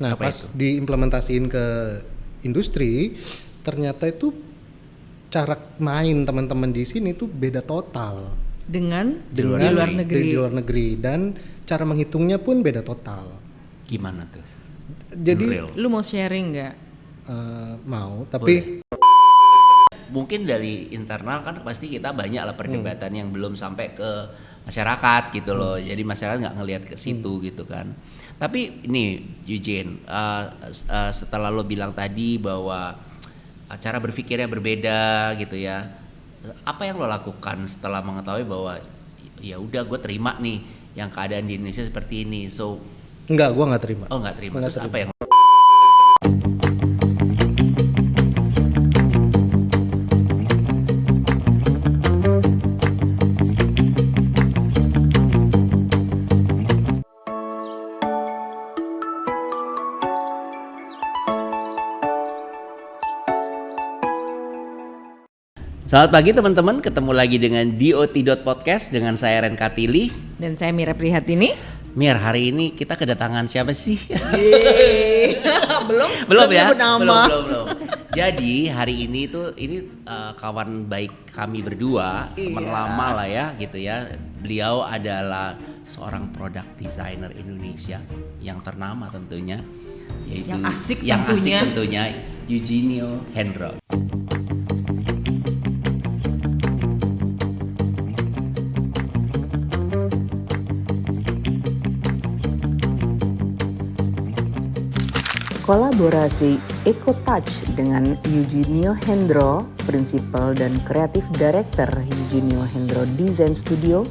Nah, Apa pas itu? diimplementasiin ke industri, ternyata itu cara main teman-teman di sini tuh beda total Dengan di dengan luar negeri. di luar negeri, dan cara menghitungnya pun beda total. Gimana tuh? Jadi Real. Lu mau sharing nggak? mau, tapi Mungkin dari internal kan pasti kita banyak lah perdebatan yang belum sampai ke masyarakat gitu loh. Jadi masyarakat nggak ngelihat ke situ gitu kan. Tapi ini Eugene, setelah lo bilang tadi bahwa cara berpikirnya berbeda gitu ya. Apa yang lo lakukan setelah mengetahui bahwa ya udah gue terima nih yang keadaan di Indonesia seperti ini. So gua nggak terima. oh nggak terima. Nggak Terus terima. apa yang Selamat pagi teman-teman, ketemu lagi dengan DOT.podcast dengan saya Ren Katili. Dan saya Mira Prihatini. Mir, hari ini kita kedatangan siapa sih? belum ya? nyebut nama. Belum. Jadi hari ini tuh kawan baik kami berdua, teman lama lah ya gitu ya. Beliau adalah seorang product designer Indonesia yang ternama tentunya, yaitu Yang asik tentunya Eugenio Hendro. Kolaborasi EcoTouch dengan Eugenio Hendro, Principal dan Creative Director Eugenio Hendro Design Studio,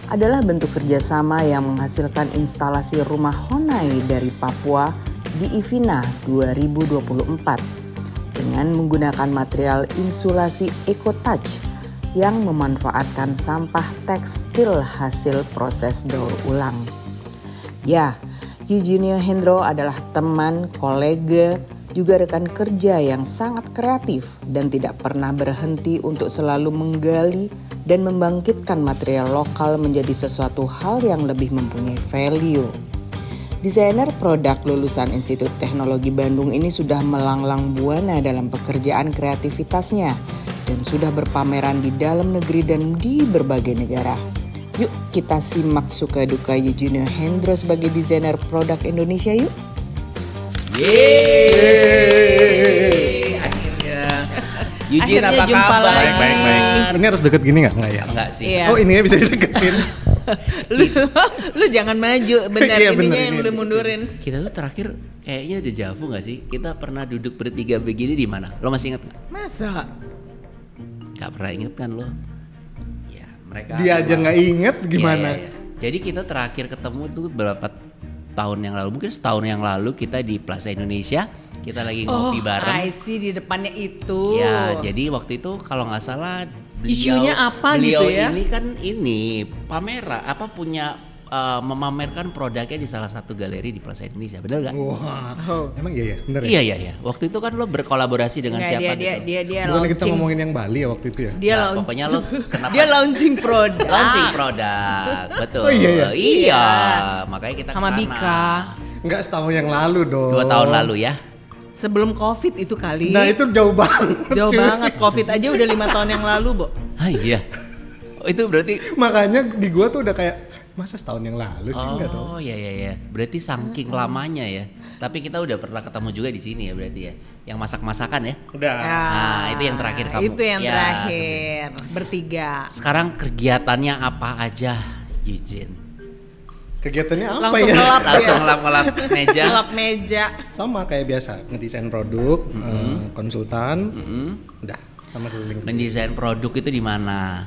adalah bentuk kerjasama yang menghasilkan instalasi rumah Honai dari Papua di Ivina 2024 dengan menggunakan material insulasi EcoTouch yang memanfaatkan sampah tekstil hasil proses daur ulang. Ya, Eugenio Hendro adalah teman, kolega, juga rekan kerja yang sangat kreatif dan tidak pernah berhenti untuk selalu menggali dan membangkitkan material lokal menjadi sesuatu hal yang lebih mempunyai value. Desainer produk lulusan Institut Teknologi Bandung ini sudah melanglang buana dalam pekerjaan kreativitasnya dan sudah berpameran di dalam negeri dan di berbagai negara. Yuk kita simak suka duka Eugenio Hendro sebagai desainer produk Indonesia yuk. Yeay, akhirnya. Eugene, Akhirnya apa jumpa kabar? lagi. Baik. Ini harus deket gini nggak ya? Enggak sih. Iya. Oh, ini ya bisa dideketin. lu jangan maju, benar Iya, ininya bener, yang ini. lu mundurin. Kita tuh terakhir kayaknya udah javu nggak sih? Kita pernah duduk bertiga begini di mana? Lo masih inget nggak? Masa? Nggak pernah inget kan lo? Ya mereka. Dia aja nggak inget gimana? Iya. Jadi kita terakhir ketemu tuh berapa tahun yang lalu? Mungkin setahun yang lalu kita di Plaza Indonesia. Kita lagi ngopi bareng. I see, di depannya itu. Ya, jadi waktu itu kalau nggak salah Isunya apa beliau gitu ya? ini kan pameran punya memamerkan produknya di salah satu galeri di Plaza Indonesia, benar nggak? Wah, Oh. emang iya ya, bener ya? Iya. Waktu itu kan lo berkolaborasi dengan Nggak, siapa dia, gitu? dia Bukan kita launching. ngomongin yang Bali ya waktu itu ya? Dia Nah, launching. pokoknya lo kenapa? Dia launching produk. Launching produk, betul. Oh, iya ya? Iya, makanya kita Sama kesana. Bika. Nggak setahun yang lalu dong. 2 tahun lalu ya. Sebelum COVID itu kali. Nah itu jauh banget. Jauh cuy. banget, COVID aja udah 5 tahun yang lalu, Bo. Ah iya. Oh, itu berarti Makanya di gua tuh udah kayak masa setahun yang lalu sih enggak dong. oh iya. Berarti saking lamanya ya. Tapi kita udah pernah ketemu juga di sini ya berarti ya. Yang masak-masakan ya. Udah. Nah, itu yang terakhir kamu. Itu yang Ya, terakhir. Bertiga. Sekarang kegiatannya apa aja, Eugene? Kegiatannya apa Langsung ya? ngelap Langsung ya. ngelap meja. Gelap meja. Sama kayak biasa, ngedesain produk, konsultan, udah sama keliling. Mendesain produk itu di mana?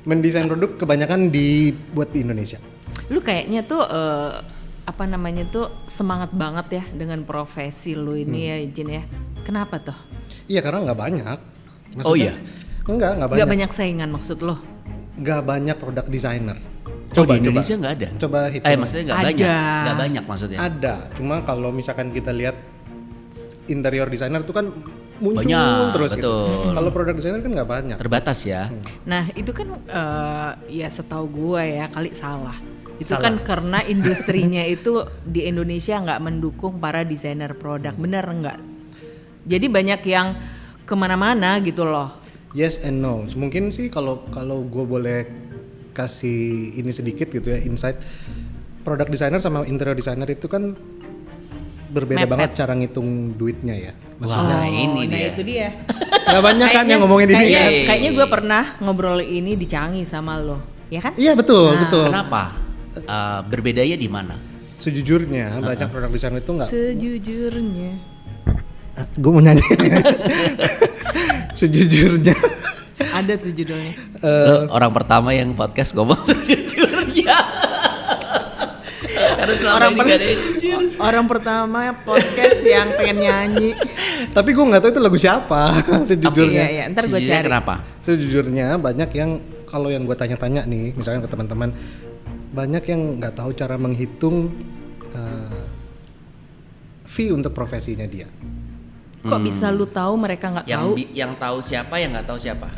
Mendesain produk kebanyakan dibuat di Indonesia. Lu kayaknya tuh semangat banget ya dengan profesi lu ini ya, Jin ya. Kenapa tuh? Iya karena nggak banyak. Oh iya? Nggak banyak. Gak banyak saingan maksud lo? Nggak banyak produk desainer. Di Indonesia nggak ada. Coba hitung. Maksudnya nggak Ada. banyak. Nggak banyak maksudnya. Ada, cuma kalau misalkan kita lihat interior designer itu kan muncul Banyak, terus betul. gitu. Kalau produk designer kan nggak banyak. Terbatas ya. Nah itu kan ya setahu gua ya, kali salah. Itu Salah. kan karena industrinya itu di Indonesia nggak mendukung para desainer produk, bener nggak? Jadi banyak yang kemana-mana gitu loh. Yes and no. Mungkin sih kalau gue boleh kasih ini sedikit gitu ya, insight. Produk designer sama interior designer itu kan berbeda Mepet. banget cara ngitung duitnya ya. Wah, ini nah dia. itu dia. Gak banyak kan yang ngomongin ini kayaknya, kan? kayaknya gue pernah ngobrol ini di Canggih sama lo, ya kan? Iya betul, Nah. betul. Kenapa? Berbedanya di mana? Sejujurnya banyak produk designer itu nggak. Sejujurnya. Gue mau nyanyi. Sejujurnya. Ada tuh judulnya. Lo orang pertama yang podcast ngomong sejujurnya. Karena selama ini gak ada yang jujur. Orang pertama podcast yang pengen nyanyi. Tapi gue nggak tahu itu lagu siapa. Sejujurnya. Iya, ntar gue Sejujurnya cari. kenapa? Sejujurnya banyak yang kalau yang gue tanya-tanya nih, misalkan ke teman-teman, banyak yang nggak tahu cara menghitung fee untuk profesinya dia. Kok bisa lu tahu mereka nggak tahu? Yang tahu siapa, yang nggak tahu siapa.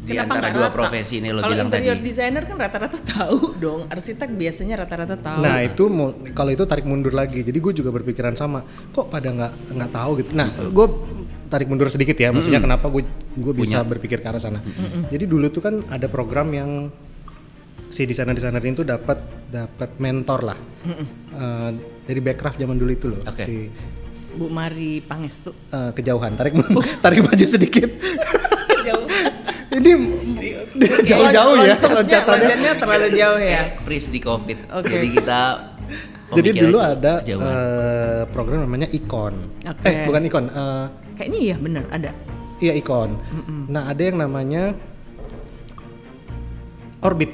Di Kenapa antara nggak dua rata? profesi ini lo Kalau bilang interior tadi. designer kan rata-rata tahu dong. Arsitek biasanya rata-rata tahu. Nah itu kalau itu tarik mundur lagi. Jadi gue juga berpikiran sama. Kok pada nggak tahu gitu. Nah gue tarik mundur sedikit ya. Maksudnya kenapa gue bisa berpikir ke arah sana. Jadi dulu tuh kan ada program yang si desainer-desainer itu dapat mentor lah. Dari Backcraft zaman dulu itu loh. Oke. Si Bu Mari Pangestu. kejauhan tarik maju sedikit. Jauh. Ini jauh-jauh ya loncatannya. Loncatnya terlalu jauh ya. Freeze di COVID. Oke. Jadi kita Jadi pemikiran dulu ada kejauhan. program namanya Icon. Oke. Bukan Icon. Kayaknya iya bener ada. Iya Icon. Nah ada yang namanya Orbit.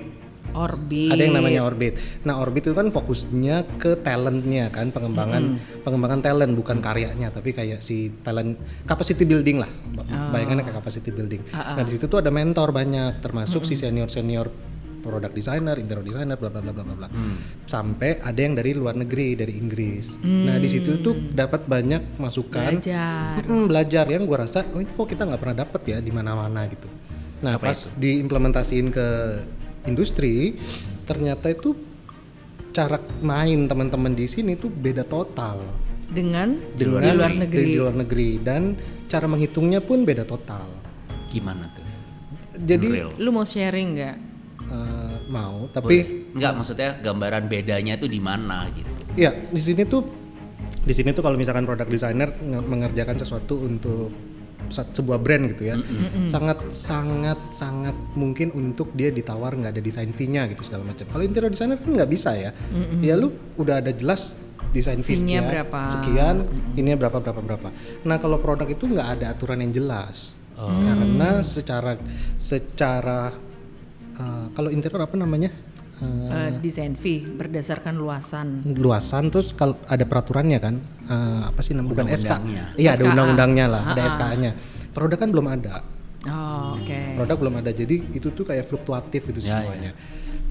Orbit. Ada yang namanya Orbit. Nah Orbit itu kan fokusnya ke talentnya kan, pengembangan talent bukan karyanya, tapi kayak si talent capacity building lah. Bayangannya kayak capacity building. Nah di situ tuh ada mentor banyak, termasuk si senior product designer, interior designer, bla bla bla bla bla. Sampai ada yang dari luar negeri, dari Inggris. Nah di situ tuh dapat banyak masukan. Belajar. Belajar yang gue rasa, oh ini kok kita nggak pernah dapat ya di mana-mana gitu. Nah Apa pas diimplementasiin ke industri, ternyata itu cara main teman-teman di sini tuh beda total Dengan di dengan luar negeri. di luar negeri, dan cara menghitungnya pun beda total. Gimana tuh? Jadi Real. Lu mau sharing nggak? mau, tapi Enggak, maksudnya gambaran bedanya tuh di mana gitu. ya di sini tuh kalau misalkan produk designer mengerjakan sesuatu untuk sebuah brand gitu ya, sangat mungkin untuk dia ditawar nggak ada desain fee-nya gitu segala macam. Kalau interior designer kan nggak bisa ya, ya lu udah ada jelas desain Fee-nya fee-nya berapa. sekian, ini berapa. Nah kalau produk itu nggak ada aturan yang jelas, karena secara kalau interior apa namanya? Desain fee berdasarkan Luasan, terus kalau ada peraturannya kan, apa sih namanya? Bukan SK. Undang-undangnya. Iya ada SKA. undang-undangnya lah, ada SKA-nya. Produk kan belum ada. Oh, oke. Produk belum ada, jadi itu tuh kayak fluktuatif itu Ya, semuanya.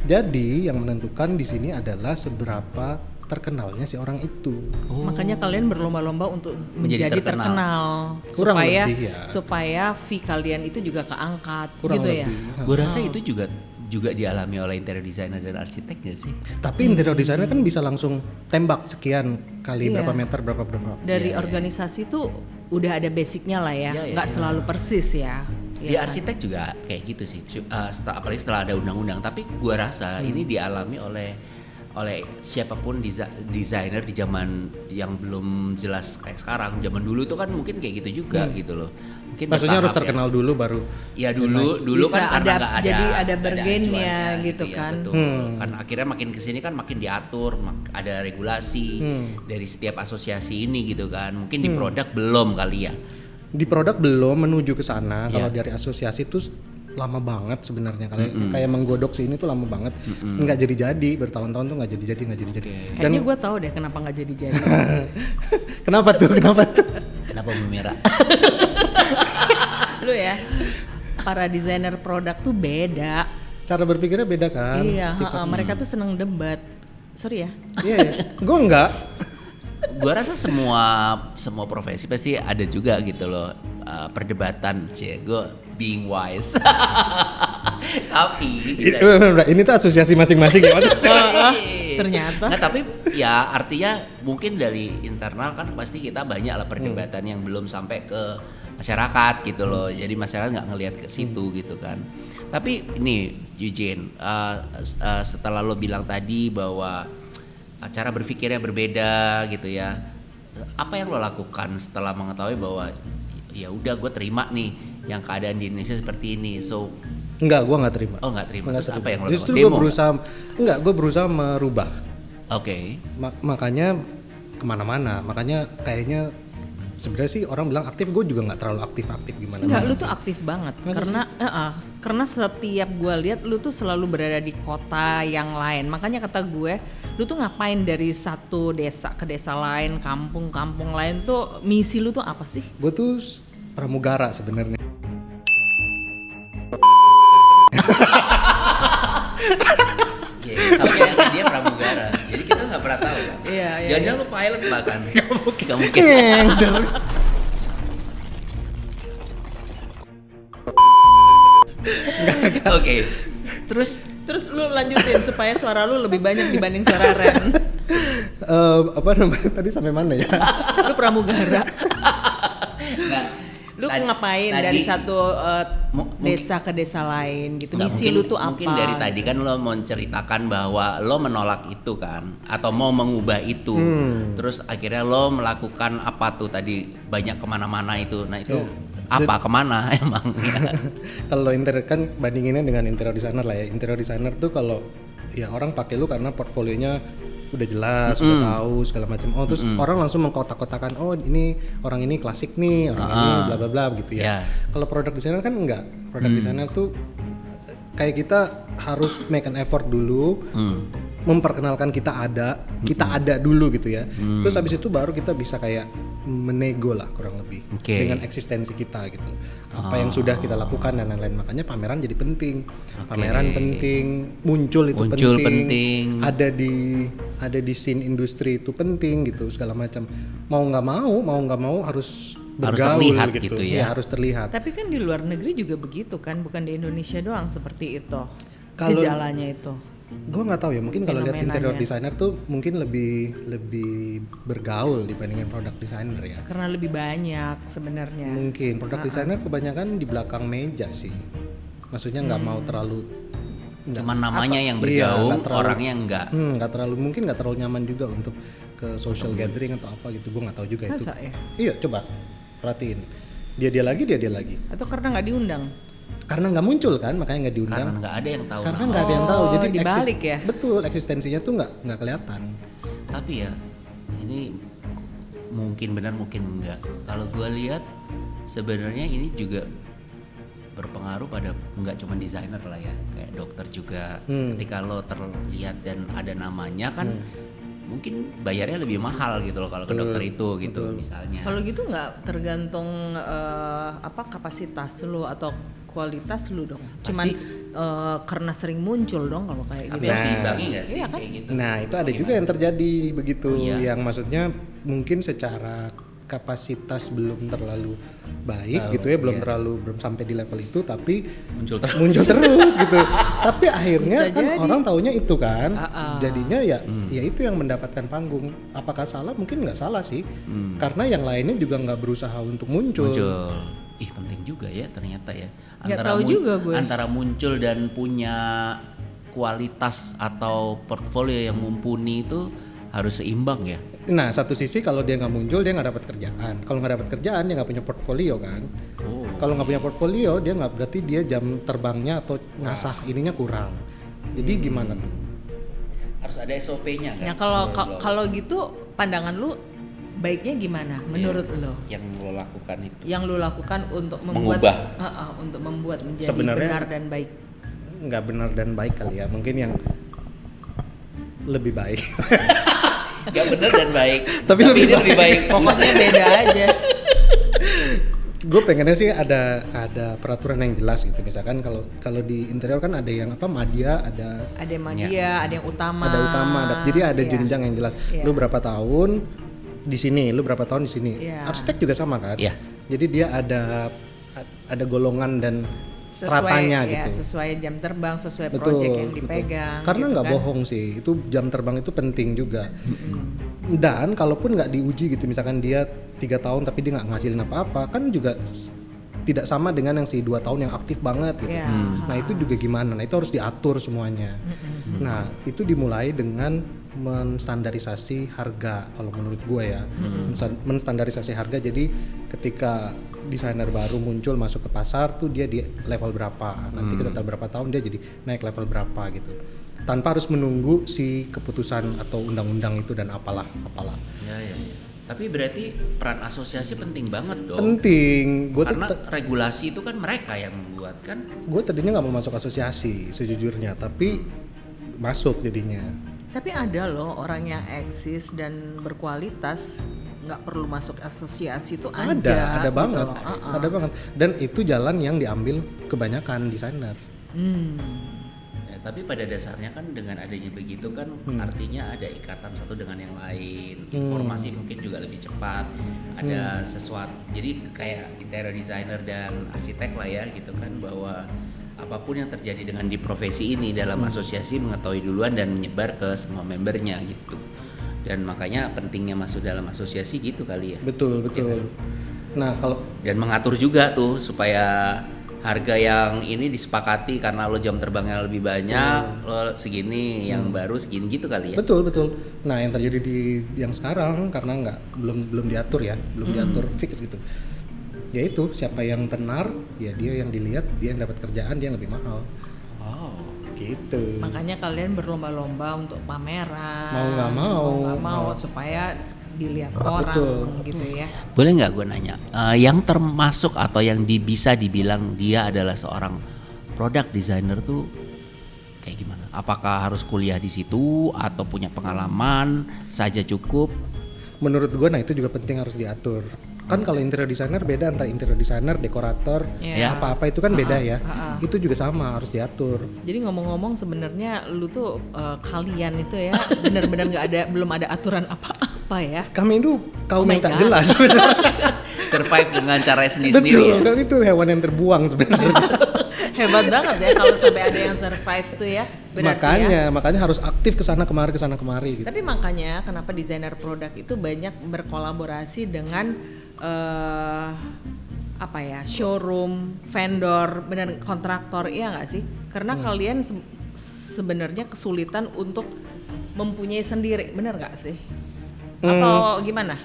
Jadi yang menentukan di sini adalah seberapa terkenalnya si orang itu. Makanya kalian berlomba-lomba untuk Menjadi menjadi terkenal, Kurang supaya lebih ya. supaya fee kalian itu juga keangkat Kurang gitu lebih. ya. Gue rasa itu juga dialami oleh interior designer dan arsitek gak sih? Tapi interior designer kan bisa langsung tembak sekian kali Iya. berapa meter berapa. Dari organisasi tuh udah ada basicnya lah ya, Iya, nggak selalu persis ya. Di Iya kan? arsitek juga kayak gitu sih, apalagi setelah ada undang-undang. Tapi gua rasa ini dialami oleh siapapun desainer di zaman yang belum jelas kayak sekarang. Zaman dulu tuh kan mungkin kayak gitu juga gitu loh. Mungkin Maksudnya harus bertahap ya. terkenal dulu baru. Ya dulu Bisa kan karena ada- nggak ada, jadi ada nggak ada bergennya acuannya gitu ya, kan. betul. Kan akhirnya makin kesini kan makin diatur, ada regulasi dari setiap asosiasi ini gitu kan. Mungkin di produk belum kali ya. Di produk belum menuju ke sana. Kalau Iya. dari asosiasi tuh lama banget sebenarnya, kayak menggodok sih ini tuh lama banget, nggak jadi bertahun-tahun tuh nggak jadi. Kayaknya gue tahu deh kenapa nggak jadi-jadi. Kenapa tuh Kenapa memerah? Lu ya, para desainer produk tuh beda. cara berpikirnya beda kan. Iya, Sifat- mereka tuh seneng debat. Sorry ya. Iya, gue enggak. Gua rasa semua profesi pasti ada juga gitu loh, perdebatan, gue being wise. Tapi Ini tuh asosiasi masing-masing ya Mas? Ternyata. Nah, tapi ya artinya mungkin dari internal kan pasti kita banyak lah perdebatan yang belum sampai ke masyarakat gitu loh. Jadi masyarakat nggak ngelihat ke situ gitu kan. Tapi ini Eugene, setelah lo bilang tadi bahwa cara berpikirnya berbeda gitu ya, apa yang lo lakukan setelah mengetahui bahwa ya udah gue terima nih yang keadaan di Indonesia seperti ini, so Enggak, gue nggak terima. Oh nggak terima. Terus apa yang lo Justru lakukan? gue berusaha merubah. Oke. Makanya kemana-mana. Makanya kayaknya sebenarnya sih orang bilang aktif, gue juga nggak terlalu aktif gimana. Enggak, lu tuh aktif banget. Masa Karena setiap gue lihat lu tuh selalu berada di kota yang lain. Makanya kata gue, lu tuh ngapain dari satu desa ke desa lain, kampung lain tuh, misi lu tuh apa sih? Gue tuh pramugara sebenarnya. Tapi dia pramugara, jadi kita nggak pernah tahu kan. Iya. Jangan-jangan lu pilot bahkan. Gak mungkin. Oke. Terus lu lanjutin supaya suara lu lebih banyak dibanding suara Ren. Apa namanya tadi sampai mana ya? Lu pramugara. Nah, Lu ngapain dari satu desa ke desa lain gitu? Misi lu tuh apa? Mungkin dari tadi kan lo mau menceritakan bahwa lo menolak itu kan, atau mau mengubah itu. Terus akhirnya lo melakukan apa tuh tadi, banyak kemana-mana itu. Nah itu apa kemana emang? Kalau interior kan bandinginnya dengan interior designer lah ya. Interior designer tuh kalau ya orang pakai lu karena portfolionya udah jelas, udah tahu segala macam. Oh terus orang langsung mengkotak-kotakan, oh ini orang ini klasik nih, orang ini bla bla bla gitu ya. Kalau produk designer kan enggak. Produk designer tuh kayak kita harus make an effort dulu, memperkenalkan kita ada dulu gitu ya. Terus habis itu baru kita bisa kayak menego lah kurang lebih dengan eksistensi kita gitu. Apa yang sudah kita lakukan dan lain-lain. Makanya pameran jadi penting. Pameran penting, muncul penting. Ada di scene industri itu penting gitu segala macam. Mau nggak mau harus bergaul terlihat gitu ya. Harus terlihat. Tapi kan di luar negeri juga begitu kan, bukan di Indonesia doang seperti itu. Kalau gejalanya itu. Gue nggak tahu ya, mungkin kalau lihat interior Fenomenanya. designer tuh mungkin lebih bergaul dibandingin produk designer ya. Karena lebih banyak sebenarnya. Mungkin produk designer kebanyakan di belakang meja sih. Maksudnya nggak mau terlalu Cuman namanya yang iya, bergaung, nggak terlalu- orangnya enggak. nggak terlalu nyaman juga untuk ke social gathering atau apa gitu. Gue nggak tahu juga itu. Masa ya? Iya, coba perhatiin. Dia lagi. Atau karena nggak diundang? Karena nggak muncul kan, makanya nggak diundang. Karena nggak ada yang tahu. Karena nama. nggak ada yang tahu. Jadi dibalik ya? Betul, eksistensinya tuh nggak kelihatan. Tapi ya ini mungkin benar mungkin enggak. Kalau gue lihat sebenarnya ini juga berpengaruh pada nggak cuma desainer lah ya, kayak dokter juga. Ketika lo terlihat dan ada namanya kan mungkin bayarnya lebih mahal gitu loh kalau ke dokter itu gitu misalnya. Kalau gitu nggak tergantung kapasitas lu atau kualitas lu dong. Cuman karena sering muncul dong kalau kayak Tapi gitu. harus diimbangi nggak sih Iya kan? kayak gitu? Nah itu ada juga yang terjadi begitu, Iya. yang maksudnya mungkin secara kapasitas belum terlalu baik gitu ya, belum sampai di level itu, tapi Muncul terus. gitu. Tapi akhirnya Bisa kan jadi. orang taunya itu kan, jadinya ya itu yang mendapatkan panggung. Apakah salah? Mungkin nggak salah sih, karena yang lainnya juga nggak berusaha untuk muncul. Ih penting juga ya ternyata ya. Nggak tahu juga gue. Antara muncul dan punya kualitas atau portfolio yang mumpuni itu harus seimbang ya. Nah satu sisi kalau dia nggak muncul dia nggak dapat kerjaan. Kalau nggak dapat kerjaan dia nggak punya portfolio kan. Kalau nggak punya portfolio dia nggak, berarti dia jam terbangnya atau ngasah ininya kurang. Jadi gimana tuh? Harus ada SOP-nya kan. Nah kalau gitu pandangan lu baiknya gimana menurut lo? Yang lo lakukan itu. Yang lu lakukan untuk Mengubah. untuk membuat menjadi Sebenarnya- benar dan baik. Nggak benar dan baik kali ya, mungkin yang lebih baik. Gak bener dan baik. Tapi ini lebih lebih baik. Pokoknya beda aja. Gue pengennya sih ada peraturan yang jelas gitu. Misalkan kalau di interior kan ada yang apa, madya, ada Ada yang media, ada yang utama. jadi ada Iya. jenjang yang jelas. Iya. Lu berapa tahun di sini, lu berapa tahun di sini. Iya. Arsitek juga sama kan? Iya. Jadi dia ada golongan dan ratanya gitu. Sesuai jam terbang, sesuai Betul, project yang dipegang. Karena gitu nggak kan. bohong sih, itu jam terbang itu penting juga. Dan kalaupun nggak diuji gitu, misalkan dia 3 tahun tapi dia nggak ngasilin apa-apa, kan juga tidak sama dengan yang si 2 tahun yang aktif banget gitu. Iya. Nah itu juga gimana? Nah itu harus diatur semuanya. Nah itu dimulai dengan menstandarisasi harga kalau menurut gue ya. Menstandarisasi harga, jadi ketika desainer baru muncul masuk ke pasar tuh dia di level berapa, nanti setelah berapa tahun dia jadi naik level berapa gitu, tanpa harus menunggu si keputusan atau undang-undang itu dan apalah. Ya. Tapi berarti peran asosiasi penting banget dong. Penting. Karena regulasi itu kan mereka yang membuat kan. Gue tadinya nggak mau masuk asosiasi sejujurnya, tapi masuk jadinya. Tapi ada loh orang yang eksis dan berkualitas nggak perlu masuk asosiasi itu Ada gitu banget, loh. ada banget. Dan itu jalan yang diambil kebanyakan desainer. Ya, tapi pada dasarnya kan dengan adanya begitu kan artinya ada ikatan satu dengan yang lain. Informasi mungkin juga lebih cepat. Ada sesuatu. Jadi kayak interior designer dan arsitek lah ya gitu kan, bahwa apapun yang terjadi dengan di profesi ini dalam asosiasi mengetahui duluan dan menyebar ke semua membernya gitu. Dan makanya pentingnya masuk dalam asosiasi gitu kali ya. Betul. Nah kalau Dan mengatur juga tuh supaya harga yang ini disepakati karena lo jam terbangnya lebih banyak, lo segini, yang baru segini gitu kali ya. betul. Nah yang terjadi di yang sekarang karena belum diatur ya, belum diatur fix gitu. Yaitu siapa yang tenar, ya dia yang dilihat, dia yang dapat kerjaan, dia yang lebih mahal. Oh. Gitu. Makanya kalian berlomba-lomba untuk pameran. Mau nggak mau. Supaya dilihat Betul. orang gitu ya. Boleh nggak gue nanya, yang termasuk atau yang bisa dibilang dia adalah seorang product designer tuh kayak gimana? Apakah harus kuliah di situ atau punya pengalaman saja cukup? Menurut gue, nah itu juga penting, harus diatur. Kan kalau interior designer beda antara interior designer, dekorator, Iya. apa-apa itu kan beda ya. Itu juga sama, harus diatur. Jadi ngomong-ngomong sebenarnya lu tuh kalian itu ya benar-benar belum ada aturan apa-apa ya. Kami itu kaum Oh yang my tak God. jelas. Survive dengan cara sendiri-sendiri Betul, ya? kami itu hewan yang terbuang sebenarnya. Hebat banget ya kalau sampai ada yang survive tuh ya. Berarti ya. makanya harus aktif kesana kemari gitu. Tapi makanya kenapa desainer produk itu banyak berkolaborasi dengan showroom, vendor, benar kontraktor, iya nggak sih? Karena kalian sebenarnya kesulitan untuk mempunyai sendiri, benar nggak sih? Atau gimana?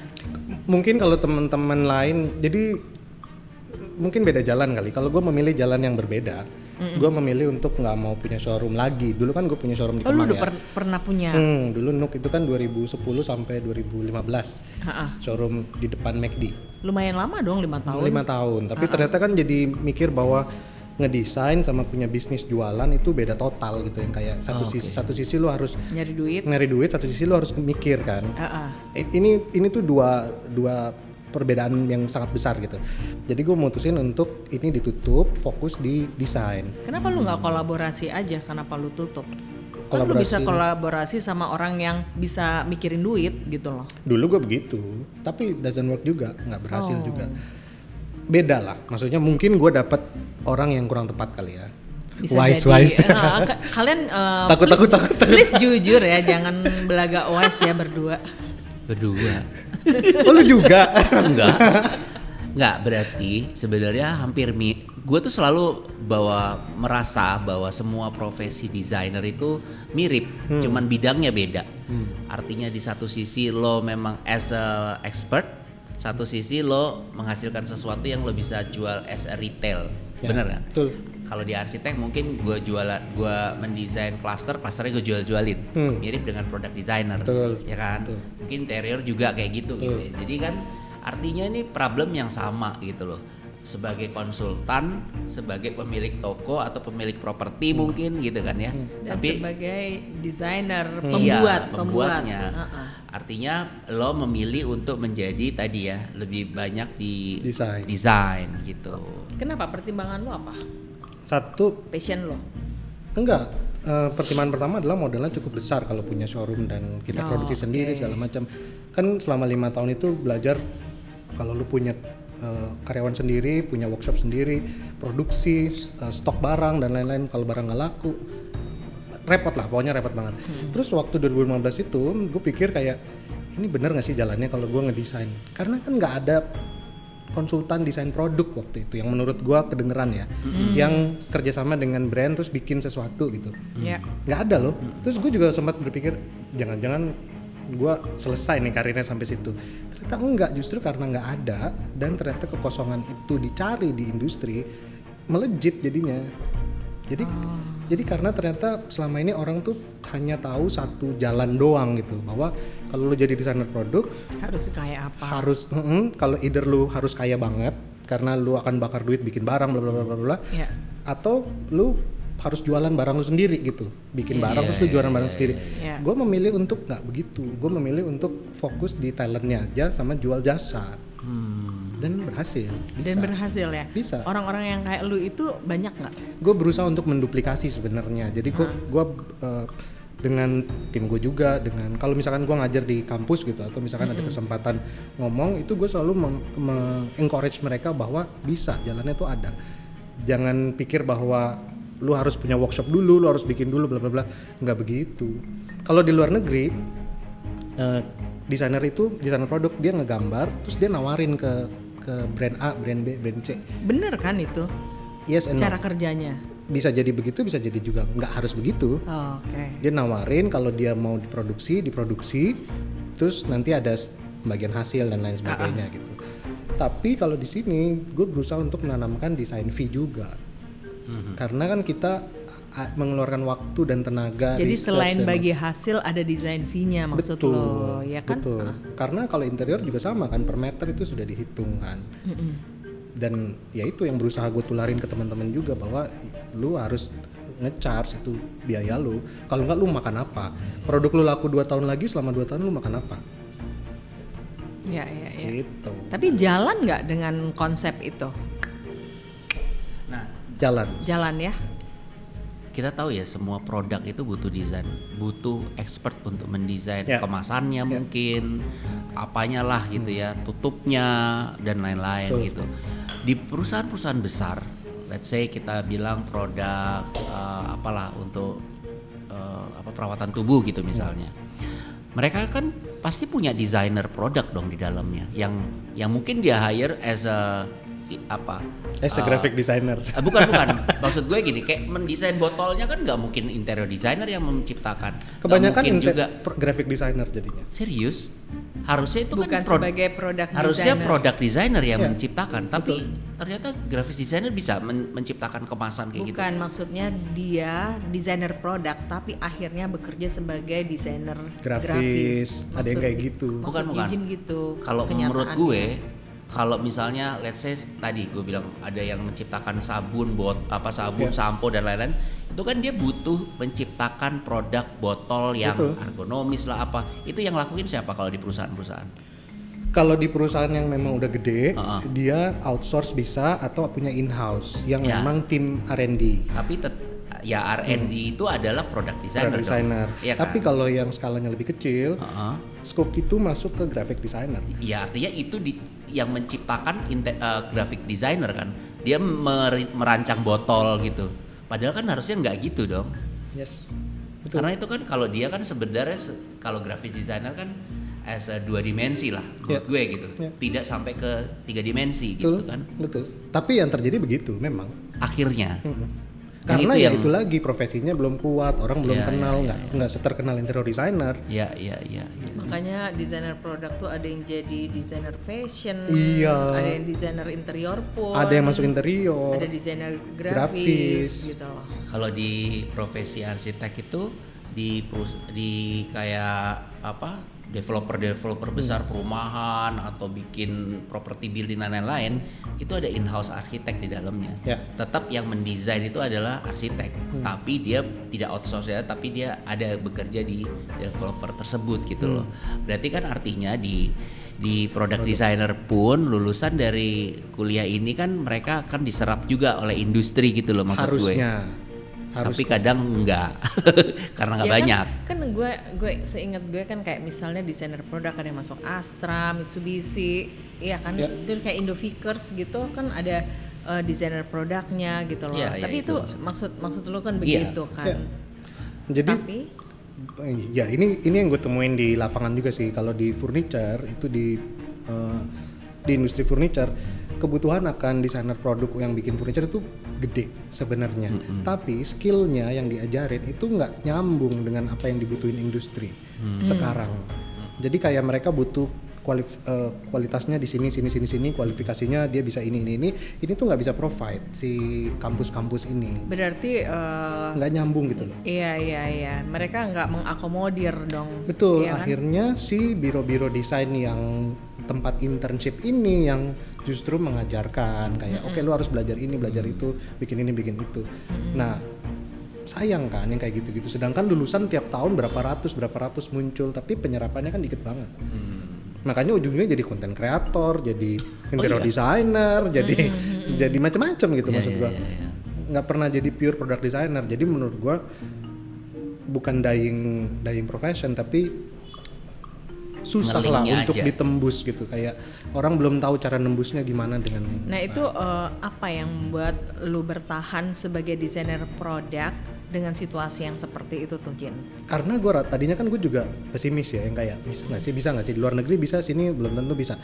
Mungkin kalau teman-teman lain, jadi mungkin beda jalan kali. Kalau gue memilih jalan yang berbeda, gue memilih untuk nggak mau punya showroom lagi. Dulu kan gue punya showroom di Oh, lu Kemang udah ya. pernah punya? Dulu Nuk itu kan 2010 sampai 2015. Showroom di depan McD. Lumayan lama dong, 5 tahun. 5 tahun. Tapi ternyata kan jadi mikir bahwa ngedesain sama punya bisnis jualan itu beda total gitu, yang kayak satu sisi lu harus Nyari duit. nyari duit, satu sisi lu harus mikir kan. Ini tuh dua perbedaan yang sangat besar gitu. Jadi gue mutusin untuk ini ditutup, fokus di desain. Kenapa lu nggak kolaborasi aja? Kenapa lu tutup? Kan lu bisa kolaborasi sama orang yang bisa mikirin duit gitu loh. Dulu gue begitu, tapi doesn't work juga, nggak berhasil juga. Beda lah, maksudnya mungkin gue dapet orang yang kurang tepat kali ya. Bisa Wise. jadi. Kalian Takut. please jujur ya, jangan belaga wise ya berdua. Oh lu juga? Enggak, berarti sebenarnya hampir gue tuh selalu merasa bahwa semua profesi desainer itu mirip, cuman bidangnya beda. Artinya di satu sisi lo memang as a expert, satu sisi lo menghasilkan sesuatu yang lo bisa jual as a retail. Ya, Bener kan? betul. Kalau di arsitek mungkin gue mendesain klasternya gue jualin, mirip dengan product designer, Betul. ya kan? Betul. Mungkin interior juga kayak gitu. Jadi kan artinya ini problem yang sama gitu loh. Sebagai konsultan, sebagai pemilik toko atau pemilik properti mungkin gitu kan ya. Dan Tapi sebagai desainer, pembuatnya. Artinya lo memilih untuk menjadi tadi ya lebih banyak di desain gitu. Kenapa? Pertimbangan lo apa? Satu, Passion lo? enggak. Pertimbangan pertama adalah modalnya cukup besar kalau punya showroom dan kita produksi sendiri segala macam. Kan selama 5 tahun itu belajar kalau lu punya karyawan sendiri, punya workshop sendiri, produksi, stok barang dan lain-lain. Kalau barang nggak laku, repot lah, pokoknya repot banget. Terus waktu 2015 itu gue pikir kayak ini bener nggak sih jalannya kalau gue ngedesain? Karena kan nggak ada konsultan desain produk waktu itu yang menurut gue kedengeran ya, yang kerjasama dengan brand terus bikin sesuatu gitu. Nggak ada loh. Terus gue juga sempat berpikir jangan-jangan gue selesai nih karirnya sampai situ. Ternyata enggak, justru karena nggak ada dan ternyata kekosongan itu dicari di industri, melejit jadinya. Jadi karena ternyata selama ini orang tuh hanya tahu satu jalan doang gitu, bahwa kalau lu jadi desainer produk Harus kayak apa? harus kalau either lu harus kaya banget karena lu akan bakar duit bikin barang bla bla bla bla bla, Ya. atau lu harus jualan barang lu sendiri gitu, bikin barang terus lu jualan barang sendiri. Iya. Gue memilih untuk nggak begitu, gue memilih untuk fokus di talentnya aja sama jual jasa. Dan berhasil. Dan berhasil ya? Bisa. Orang-orang yang kayak lu itu banyak nggak? Gue berusaha untuk menduplikasi sebenarnya. Jadi gue dengan tim gue juga, dengan kalau misalkan gue ngajar di kampus gitu, atau misalkan ada kesempatan ngomong, itu gue selalu encourage mereka bahwa bisa, jalannya tuh ada. Jangan pikir bahwa lu harus punya workshop dulu, lu harus bikin dulu bla bla bla. Nggak begitu. Kalau di luar negeri, desainer produk, dia ngegambar terus dia nawarin ke brand A, brand B, brand C. Bener kan itu? Yes and no. Cara kerjanya? Bisa jadi begitu, bisa jadi juga nggak harus begitu. Oke. Dia nawarin kalau dia mau diproduksi, terus nanti ada bagian hasil dan lain sebagainya gitu. Tapi kalau di sini gue berusaha untuk menanamkan desain fee juga. Karena kan kita mengeluarkan waktu dan tenaga. Jadi research selain dan bagi hasil ada desain fee-nya maksud betul, lo, ya kan? Betul. Karena kalau interior juga sama kan, per meter itu sudah dihitung kan. Dan ya itu yang berusaha gue tularin ke teman-teman juga, bahwa lu harus nge-charge itu biaya lu. Kalau enggak lu makan apa? Produk lu laku 2 tahun lagi, selama 2 tahun lu makan apa? Ya. Gitu. Tapi jalan nggak dengan konsep itu? Nah, Jalan ya? kita tahu ya semua produk itu butuh desain, butuh expert untuk mendesain kemasannya mungkin, apanya lah gitu ya, tutupnya dan lain-lain gitu. Di perusahaan-perusahaan besar, let's say kita bilang produk apalah untuk perawatan tubuh gitu misalnya. Mereka kan pasti punya desainer produk dong di dalamnya, yang mungkin dia hire as a graphic designer. Bukan. Maksud gue gini, kayak mendesain botolnya kan nggak mungkin interior designer yang menciptakan. Kebanyakan juga graphic designer jadinya. serius. Harusnya itu Bukan kan sebagai product harusnya designer. product designer yang menciptakan, tapi ternyata graphic designer bisa menciptakan kemasan kayak gitu. Bukan, maksudnya dia desainer produk tapi akhirnya bekerja sebagai desainer grafis. Ada yang kayak gitu. Maksud Bukan. Eugene gitu. Kalau menurut kenyataannya. gue, kalau misalnya let's say tadi gue bilang ada yang menciptakan sabun, sampo dan lain-lain, itu kan dia butuh menciptakan produk botol yang ergonomis lah apa. Itu yang lakuin siapa kalau di perusahaan-perusahaan? Kalau di perusahaan yang memang udah gede, dia outsource bisa, atau punya in-house yang memang tim R&D. Tapi R&D itu adalah product designer. Ya, kan? Tapi kalau yang skalanya lebih kecil, scope itu masuk ke graphic designer. Ya artinya itu yang menciptakan graphic designer kan. Dia merancang botol gitu. Padahal kan harusnya nggak gitu dong. Yes. Betul. Karena itu kan kalau dia kan sebenarnya kalau graphic designer kan as a 2 dimensi lah menurut gue gitu. Tidak sampai ke 3 dimensi gitu kan. Betul. Tapi yang terjadi begitu memang. Akhirnya. Karena ya itu lagi profesinya belum kuat, orang belum kenal, nggak seterkenal interior designer. Iya. Makanya desainer produk tuh ada yang jadi desainer fashion, Iya. ada yang desainer interior pun, Ada yang masuk interior, ada desainer grafis gitu loh. Kalau di profesi arsitek itu di kayak developer besar perumahan atau bikin property building dan lain-lain, itu ada in-house arsitek di dalamnya. Tetap yang mendesain itu adalah arsitek, tapi dia tidak outsource ya, tapi dia ada bekerja di developer tersebut gitu loh. Berarti kan artinya di product designer pun lulusan dari kuliah ini kan mereka akan diserap juga oleh industri gitu loh maksud gue. Tapi kadang enggak karena nggak Ya banyak. kan gue seingat gue kan kayak misalnya desainer produk ada yang masuk Astra, Mitsubishi, iya kan, Ya. itu kayak Indovikers gitu kan ada desainer produknya gitu loh. Ya, ya, Tapi itu itu maksud lu kan Iya. begitu kan. Ya. Jadi Tapi ya ini yang gue temuin di lapangan juga sih. Kalau di furniture itu di industri furniture, kebutuhan akan desainer produk yang bikin furniture itu gede sebenarnya. Tapi skillnya yang diajarin itu nggak nyambung dengan apa yang dibutuhin industri sekarang. Jadi kayak mereka butuh kualitasnya di sini, kualifikasinya dia bisa ini tuh nggak bisa provide si kampus-kampus ini. berarti Nggak nyambung gitu loh. iya mereka nggak mengakomodir dong. Betul, iya kan? akhirnya si biro-biro desain yang tempat internship ini yang justru mengajarkan kayak oke, lu harus belajar ini, belajar itu, bikin ini, bikin itu. Nah, sayang kan yang kayak gitu-gitu. Sedangkan lulusan tiap tahun berapa ratus muncul, tapi penyerapannya kan dikit banget. Makanya ujungnya jadi konten kreator, jadi interior designer, jadi macam-macam gitu maksud gua. Nggak pernah jadi pure product designer. Jadi menurut gua bukan dying profession, tapi susah lah Ngelingnya untuk aja. ditembus gitu, kayak orang belum tahu cara nembusnya gimana dengan. Nah itu apa yang membuat lu bertahan sebagai desainer produk dengan situasi yang seperti itu tuh Jin? Karena gue tadinya kan gue juga pesimis ya, yang kayak bisa nggak sih di luar negeri bisa, sini belum tentu bisa.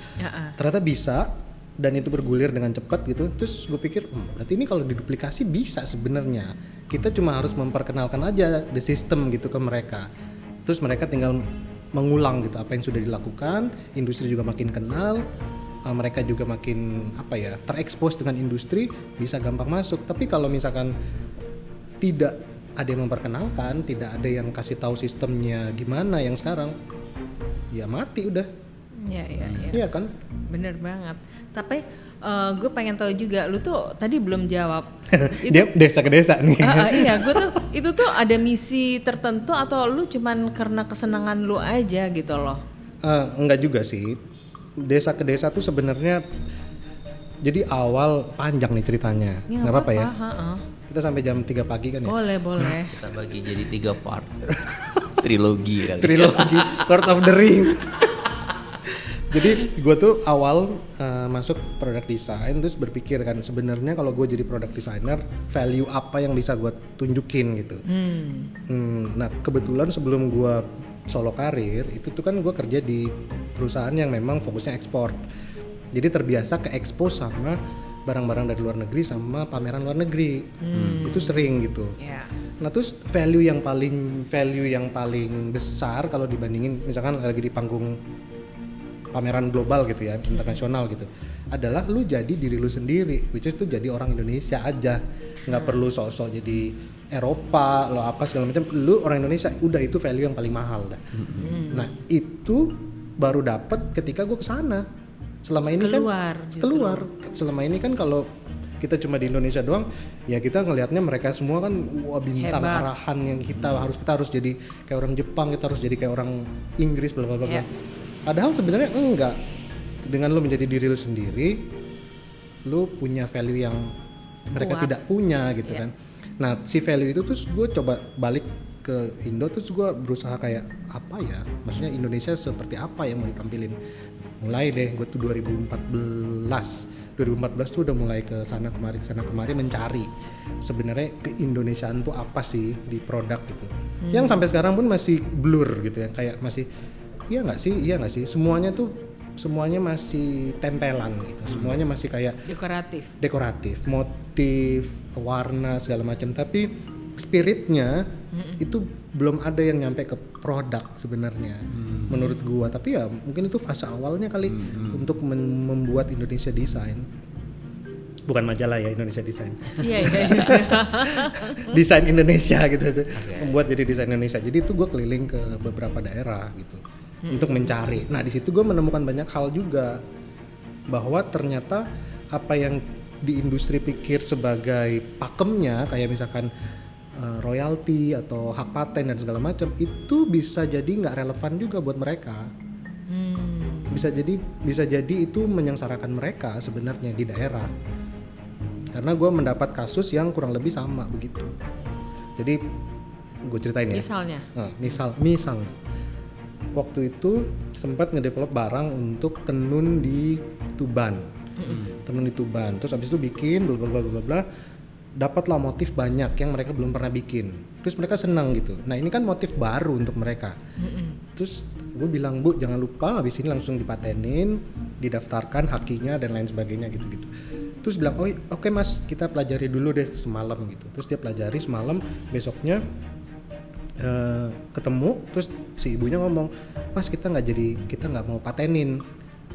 Ternyata bisa, dan itu bergulir dengan cepat gitu. Terus gue pikir berarti ini kalau diduplikasi bisa sebenarnya. Kita cuma harus memperkenalkan aja the system gitu ke mereka. Terus mereka tinggal mengulang gitu apa yang sudah dilakukan. Industri juga makin kenal, mereka juga makin terekspos dengan industri, bisa gampang masuk. Tapi kalau misalkan tidak ada yang memperkenalkan, tidak ada yang kasih tahu sistemnya gimana yang sekarang, ya mati udah. Iya kan? Bener banget. Tapi gue pengen tahu juga, lu tuh tadi belum jawab. Dia desa ke desa nih. Iya, gue tuh itu tuh ada misi tertentu atau lu cuman karena kesenangan lu aja gitu loh? Enggak juga sih. Desa ke desa tuh sebenarnya jadi awal panjang nih ceritanya. Nggak apa-apa ya? Kita sampai jam 3 pagi kan ya? Boleh. Kita bagi jadi 3 part. Trilogi kali. Trilogi Lord of the Ring. Jadi gue tuh awal masuk product design terus berpikir kan sebenarnya kalau gue jadi product designer value apa yang bisa gue tunjukin gitu. Nah kebetulan sebelum gue solo karir itu tuh kan gue kerja di perusahaan yang memang fokusnya ekspor. Jadi terbiasa ke expose sama barang-barang dari luar negeri sama pameran luar negeri. Itu sering gitu. Nah terus value yang paling besar kalau dibandingin misalkan lagi di panggung pameran global gitu ya, internasional gitu, adalah lu jadi diri lu sendiri, which is tuh jadi orang Indonesia aja, nggak perlu sok-sok jadi Eropa lo apa segala macam, lu orang Indonesia, udah itu value yang paling mahal dah. Nah itu baru dapet ketika gue kesana. Selama ini keluar. Selama ini kan kalau kita cuma di Indonesia doang, ya kita ngelihatnya mereka semua kan wah bintang hebat. arahan yang kita harus jadi kayak orang Jepang, kita harus jadi kayak orang Inggris bla bla bla. Padahal sebenarnya enggak. Dengan lu menjadi diri lu sendiri, lu punya value yang mereka tidak punya gitu kan. Nah si value itu terus gue coba balik ke Indo, terus gue berusaha kayak apa ya, maksudnya Indonesia seperti apa yang mau ditampilin. Mulai deh gue tuh 2014 tuh udah mulai ke sana kemari mencari sebenarnya keindonesiaan tuh apa sih di produk gitu. Yang sampai sekarang pun masih blur gitu ya, kayak masih iya nggak sih semuanya masih tempelan gitu, semuanya masih kayak dekoratif, motif, warna segala macam, tapi spiritnya itu belum ada yang nyampe ke produk sebenarnya menurut gua. Tapi ya mungkin itu fase awalnya kali untuk membuat Indonesia Design, bukan majalah ya, Indonesia Design. Iya. Desain Indonesia gitu, membuat jadi desain Indonesia. Jadi itu gua keliling ke beberapa daerah gitu untuk mencari. Nah di situ gue menemukan banyak hal juga, bahwa ternyata apa yang di industri pikir sebagai pakemnya kayak misalkan royalti atau hak paten dan segala macam, itu bisa jadi nggak relevan juga buat mereka. Bisa jadi itu menyengsarakan mereka sebenarnya di daerah. Karena gue mendapat kasus yang kurang lebih sama begitu. Jadi gue ceritain ya. Misalnya? Nah, misal waktu itu sempat ngedevelop barang untuk tenun di Tuban. Tenun di Tuban. Terus abis itu bikin bla bla bla bla bla. Dapatlah motif banyak yang mereka belum pernah bikin. Terus mereka senang gitu. Nah, ini kan motif baru untuk mereka. Terus gue bilang, "Bu, jangan lupa habis ini langsung dipatenin, didaftarkan hakinya dan lain sebagainya gitu-gitu." Terus bilang, "Oh, oke Mas, kita pelajari dulu deh semalam gitu." Terus dia pelajari semalam, besoknya ketemu, terus si ibunya ngomong, "Mas, kita nggak mau patenin."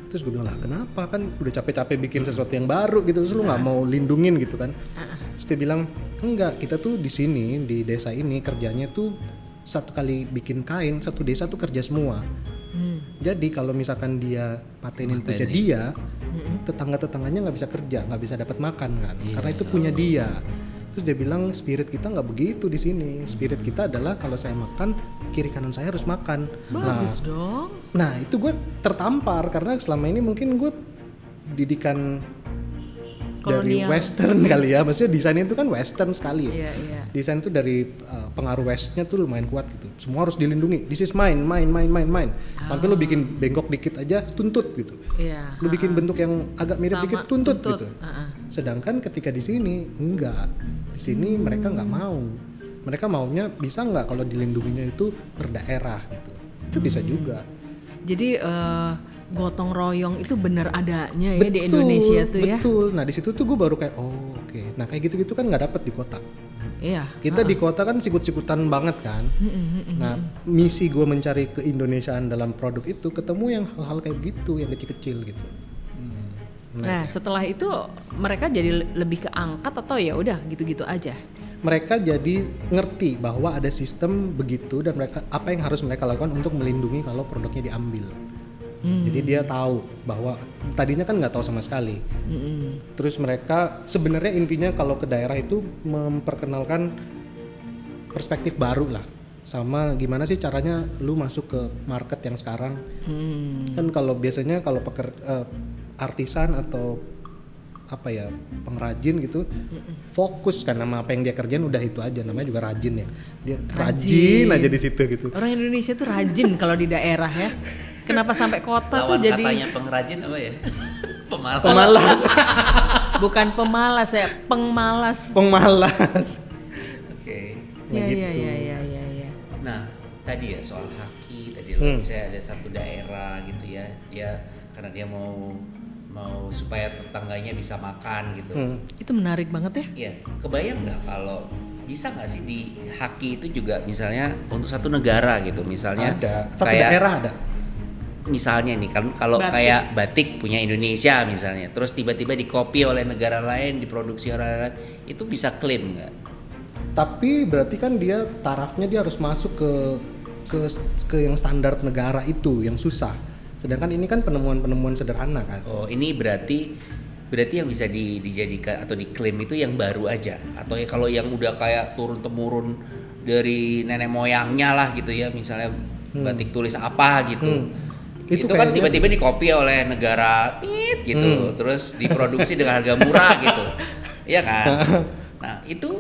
Terus gue bilang, "Lah kenapa, kan udah capek-capek bikin sesuatu yang baru gitu, terus lu nggak mau lindungin gitu kan?" Terus dia bilang, "Enggak, kita tuh di sini di desa ini kerjanya tuh satu kali bikin kain, satu desa tuh kerja semua. Jadi kalau misalkan dia patenin punya dia, tetangga-tetangganya nggak bisa kerja, nggak bisa dapat makan kan, karena itu punya dia." Terus dia bilang, "Spirit kita nggak begitu di sini. Spirit kita adalah kalau saya makan, kiri kanan saya harus makan." Bagus dong. Nah itu gue tertampar karena selama ini mungkin gue didikan dari Kolonial. western kali ya, maksudnya desain itu kan western sekali ya. Iya. Desain itu dari pengaruh westnya tuh lumayan kuat gitu, semua harus dilindungi, this is mine. Sampai lu bikin bengkok dikit aja tuntut gitu, Iya. lu bikin bentuk yang agak mirip Sama, dikit tuntut tuntut. gitu. Sedangkan ketika di sini enggak, di sini mereka nggak mau, mereka maunya bisa nggak kalau dilindunginya itu per daerah gitu, itu bisa juga. Jadi gotong royong itu benar adanya ya di Indonesia tuh ya. Betul. Nah di situ tuh gue baru kayak oke. Nah kayak gitu-gitu kan nggak dapet di kota. Iya. Kita di kota kan sikut-sikutan banget kan. Nah misi gue mencari keindonesiaan dalam produk itu ketemu yang hal-hal kayak gitu, yang kecil-kecil gitu. Nah, setelah itu mereka jadi lebih keangkat atau ya udah gitu-gitu aja. Mereka jadi ngerti bahwa ada sistem begitu dan mereka apa yang harus mereka lakukan untuk melindungi kalau produknya diambil. Jadi dia tahu bahwa tadinya kan nggak tahu sama sekali. Terus mereka sebenarnya intinya kalau ke daerah itu memperkenalkan perspektif baru lah, sama gimana sih caranya lu masuk ke market yang sekarang. Kan kalau biasanya kalau artisan atau apa ya pengrajin gitu fokus kan sama apa yang dia kerjain, udah itu aja, namanya juga rajin ya, dia rajin aja di situ gitu. Orang Indonesia tuh rajin kalau di daerah ya. Kenapa sampai kota tuh Lawan jadi katanya pengrajin apa ya? Pemalas. bukan pemalas ya, pengmalas. Pemalas. Oke. Ya, gitu. ya. Nah, tadi ya soal haki tadi lo misalnya ada satu daerah gitu ya, dia karena dia mau supaya tetangganya bisa makan gitu. Itu menarik banget ya. Iya, kebayang nggak kalau bisa nggak sih di haki itu juga misalnya untuk satu negara gitu, misalnya Ada satu kayak daerah ada. misalnya nih kan kalau Batik. kayak batik punya Indonesia misalnya, terus tiba-tiba dikopi oleh negara lain, diproduksi orang lain, itu bisa klaim nggak? Tapi berarti kan dia tarafnya dia harus masuk ke yang standar negara itu yang susah. Sedangkan ini kan penemuan sederhana kan. Oh, ini berarti yang bisa dijadikan atau diklaim itu yang baru aja, atau ya kalau yang udah kayak turun temurun dari nenek moyangnya lah gitu ya, misalnya batik tulis apa gitu. Itu kan kayaknya tiba-tiba dikopi oleh negara gitu, terus diproduksi dengan harga murah gitu, iya kan? Nah itu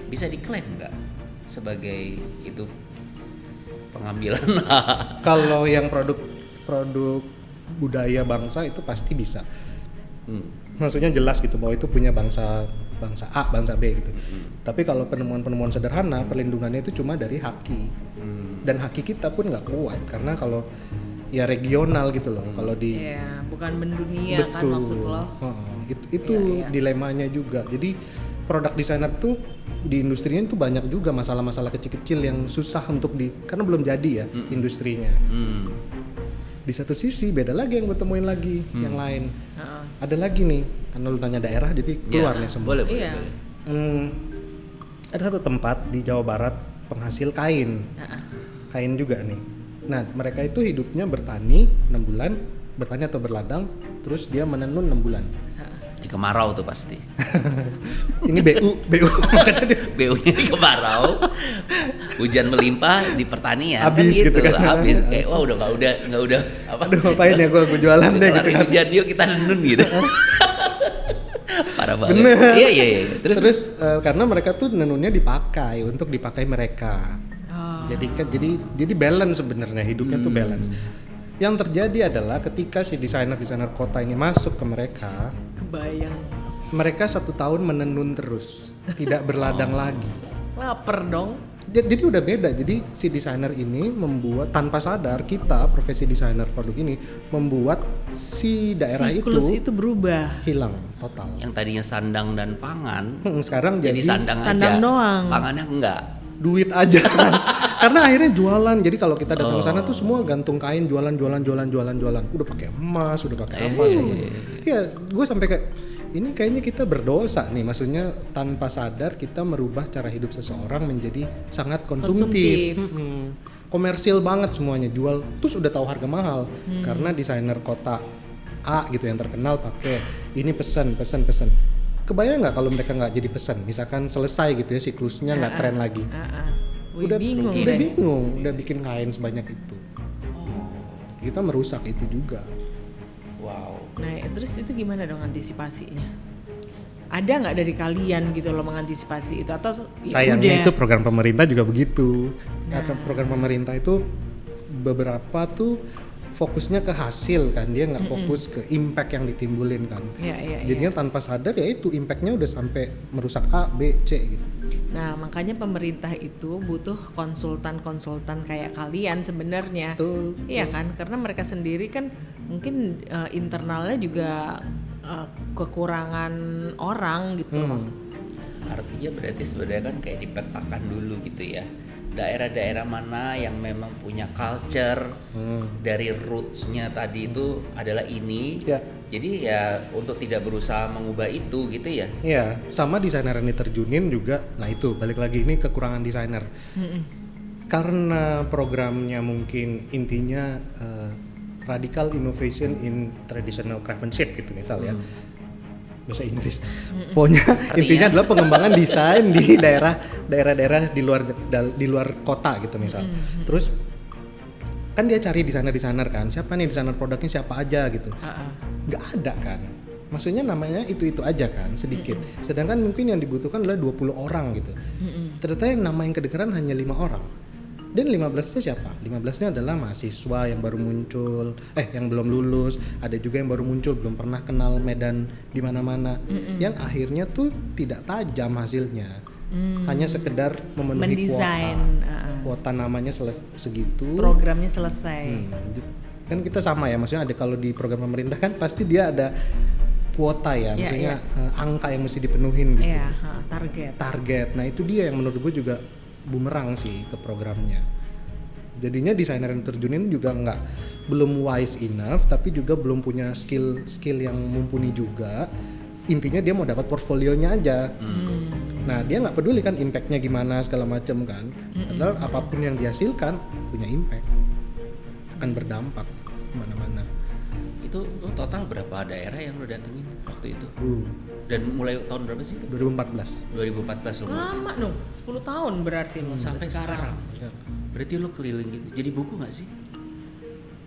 bisa diklaim nggak sebagai itu pengambilan? Kalau yang produk budaya bangsa itu pasti bisa. Maksudnya jelas gitu bahwa itu punya bangsa A, bangsa B gitu. Tapi kalau penemuan sederhana, perlindungannya itu cuma dari haki. Dan haki kita pun nggak kuat karena kalau ya regional gitu loh. Kalau di Iya, bukan mendunia kan maksud lo. Itu Iya. dilemanya juga. Jadi produk desainer tuh di industrinya tuh banyak juga masalah-masalah kecil-kecil yang susah untuk karena belum jadi ya industrinya. Di satu sisi beda lagi yang gue temuin lagi yang lain. Ada lagi nih, karena lu tanya daerah jadi keluar nih semua. Boleh. Iya. Ada satu tempat di Jawa Barat penghasil kain. Kain juga nih. Nah, mereka itu hidupnya bertani 6 bulan, bertani atau berladang, terus dia menenun 6 bulan. Di kemarau tuh pasti. Ini BU makanya dia BU-nya di kemarau, hujan melimpah di pertanian. Habis kan gitu kan. Habis kayak wah udah nggak udah apa? aduh ngapain ya gue jualan deh Kelar gitu kan. hujan yuk kita nenun gitu. Parah banget. Iya. Terus karena mereka tuh nenunnya untuk dipakai mereka. Jadi balance sebenarnya hidupnya tuh balance. Yang terjadi adalah ketika si desainer kota ini masuk ke mereka, Kebayang. mereka 1 tahun menenun terus, tidak berladang lagi. Laper dong. Jadi udah beda. Jadi si desainer ini membuat tanpa sadar, kita profesi desainer produk ini membuat si daerah Siklus itu berubah. hilang total. Yang tadinya sandang dan pangan Sekarang jadi sandang aja. doang. Pangannya enggak. Duit aja kan. Karena akhirnya jualan. Jadi kalau kita datang ke sana tuh semua gantung kain, jualan. Udah pakai emas, udah pakai apa semuanya. Iya, gue sampai kayak ini kayaknya kita berdosa nih. Maksudnya tanpa sadar kita merubah cara hidup seseorang menjadi sangat konsumtif. Komersil banget semuanya, jual terus udah tahu harga mahal. Karena desainer kota A gitu yang terkenal pakai ini pesan. Kebayang nggak kalau mereka nggak jadi pesan, misalkan selesai gitu ya siklusnya nggak tren lagi. Udah bingung. udah bikin kain sebanyak itu. Kita merusak itu juga. Wow. Nah, terus itu gimana dong antisipasinya? Ada nggak dari kalian gitu loh mengantisipasi itu atau Sayangnya itu program pemerintah juga begitu. Program pemerintah itu beberapa tuh fokusnya ke hasil kan, dia nggak fokus ke impact yang ditimbulin kan. Jadinya tanpa sadar ya itu impactnya udah sampai merusak A, B, C gitu. Nah, makanya pemerintah itu butuh konsultan-konsultan kayak kalian sebenarnya. Betul. Iya kan? Karena mereka sendiri kan mungkin internalnya juga kekurangan orang gitu loh. Artinya berarti sebenarnya kan kayak dipetakan dulu gitu ya. Daerah-daerah mana yang memang punya culture dari roots-nya tadi itu adalah ini. Ya. Jadi ya untuk tidak berusaha mengubah itu gitu ya. Iya, sama desainer yang diterjunin juga. Nah itu balik lagi ini kekurangan desainer. Karena programnya mungkin intinya radical innovation in traditional craftsmanship gitu misal ya. Bahasa Inggris. Pokoknya intinya adalah pengembangan desain di daerah-daerah di luar kota gitu misal. Terus kan dia cari desainer kan, siapa nih desainer produknya siapa aja gitu. Nggak ada kan. Maksudnya namanya itu aja kan, sedikit. Sedangkan mungkin yang dibutuhkan adalah 20 orang gitu. Ternyata yang nama yang kedengeran hanya 5 orang. Dan 15-nya siapa? 15-nya adalah mahasiswa yang baru muncul, yang belum lulus, ada juga yang baru muncul belum pernah kenal medan di mana-mana. Yang akhirnya tuh tidak tajam hasilnya. Hanya sekedar memenuhi mendesain kuota namanya segitu. Programnya selesai. Kan kita sama ya, maksudnya ada kalau di program pemerintah kan pasti dia ada kuota ya, maksudnya angka yang mesti dipenuhin gitu. Target. Nah itu dia yang menurut gue juga bumerang sih ke programnya. Jadinya desainer yang terjunin juga belum wise enough, tapi juga belum punya skill yang mumpuni juga. Intinya dia mau dapat portfolionya aja. Nah dia nggak peduli kan impactnya gimana segala macam kan. Padahal apapun yang dihasilkan punya impact, akan berdampak kemana-mana. Itu total berapa daerah yang lo datengin waktu itu? Dan mulai tahun berapa sih? 2014. 2014 lo. Lama dong, 10 tahun berarti lo Sampai sekarang. Berarti lo keliling gitu. Jadi buku nggak sih?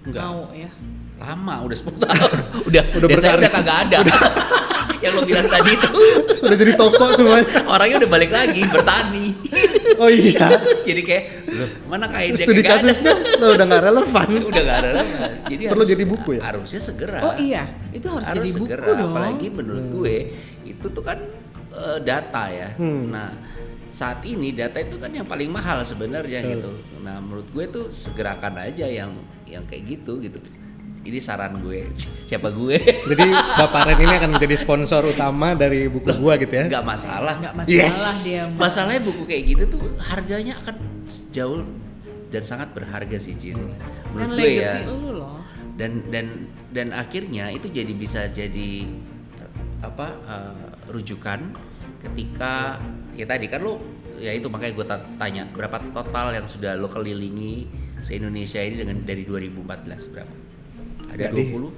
Enggak. Mau ya. Lama, udah 10 tahun. udah desa udah kagak ada. Yang lo bilang tadi itu Udah jadi toko semuanya. orangnya udah balik lagi bertani. Oh iya. Jadi kayak loh, mana kainnya Studi kagak ada. kasusnya udah nggak relevan. Udah nggak ada. Jadi Perlu jadi buku ya? Harusnya segera. Oh iya, itu harus jadi buku segera. dong. Apalagi menurut gue itu tuh kan data ya. Nah saat ini data itu kan yang paling mahal sebenarnya gitu. Nah menurut gue tuh segerakan aja yang kayak gitu. Ini saran gue. Siapa gue? Jadi Bapak Ren ini akan menjadi sponsor utama dari buku gua gitu ya. Nggak masalah. Nggak masalah dia. Masalahnya buku kayak gitu tuh harganya akan jauh dan sangat berharga sih Jin. Menurut Kan gue ya. legacy lu loh. Dan akhirnya itu jadi bisa jadi rujukan ketika ya tadi kan lo ya itu makanya gue tanya berapa total yang sudah lo kelilingi se-Indonesia ini dengan dari 2014 berapa? Ada 20?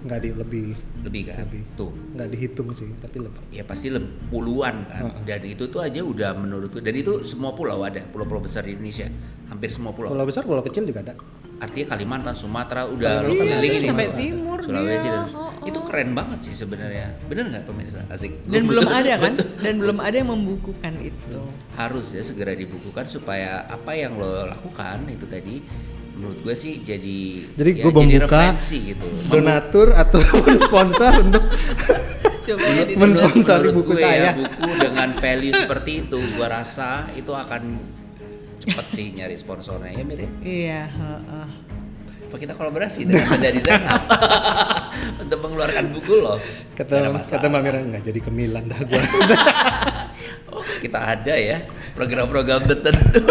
Lebih kan? Tuh. Nggak dihitung sih, tapi lebih. Ya pasti puluhan kan. Dan itu tuh aja udah menurutku. Dan itu semua pulau ada, pulau-pulau besar di Indonesia. Hampir semua pulau. Pulau besar, pulau kecil juga ada. Artinya Kalimantan, Sumatera udah lo Iya, keliling sampai timur Sulawesi dia. dan Itu keren banget sih sebenarnya. Bener nggak pemirsa? Asik. Dan belum ada kan? Betul. Dan belum ada yang membukukan itu. Harus ya segera dibukukan supaya apa yang lo lakukan itu tadi menurut gue sih jadi gue membuka refleksi gitu. donatur atau sponsor untuk Coba ya di mensponsori Menurut buku gue saya. ya, buku dengan value seperti itu gue rasa itu akan cepet sih nyari sponsornya ya Mir ya. Iya, heeh. Apa kita kolaborasi dengan benda desain apa untuk mengeluarkan buku lo? Kata Mbak Mira nggak jadi ke Milan dah gue. Oh, kita ada ya program-program tertentu.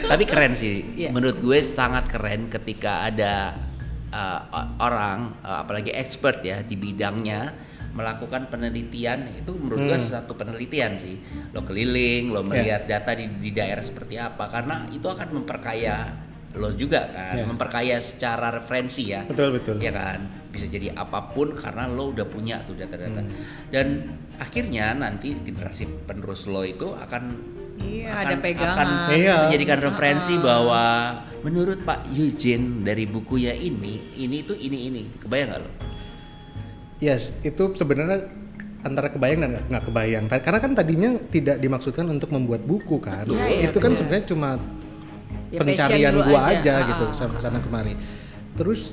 Tapi keren sih. Iya. Menurut gue sangat keren ketika ada orang apalagi expert ya di bidangnya melakukan penelitian. Itu menurut gue satu penelitian sih. Lo keliling, lo melihat data di daerah seperti apa, karena itu akan memperkaya lo juga kan, memperkaya secara referensi ya. Betul. Ya kan, bisa jadi apapun karena lo udah punya tuh data-data. Dan akhirnya nanti generasi penerus lo itu akan Ada pegangan. menjadikan referensi bahwa menurut Pak Eugene dari bukunya ini tuh ini. Kebayang gak lo? Yes, itu sebenarnya antara kebayang dan nggak kebayang. Karena kan tadinya tidak dimaksudkan untuk membuat buku kan. Iya, Itu kan betul. sebenarnya cuma Ya, pencarian passion lu gua aja. aja gitu sana kemari. Terus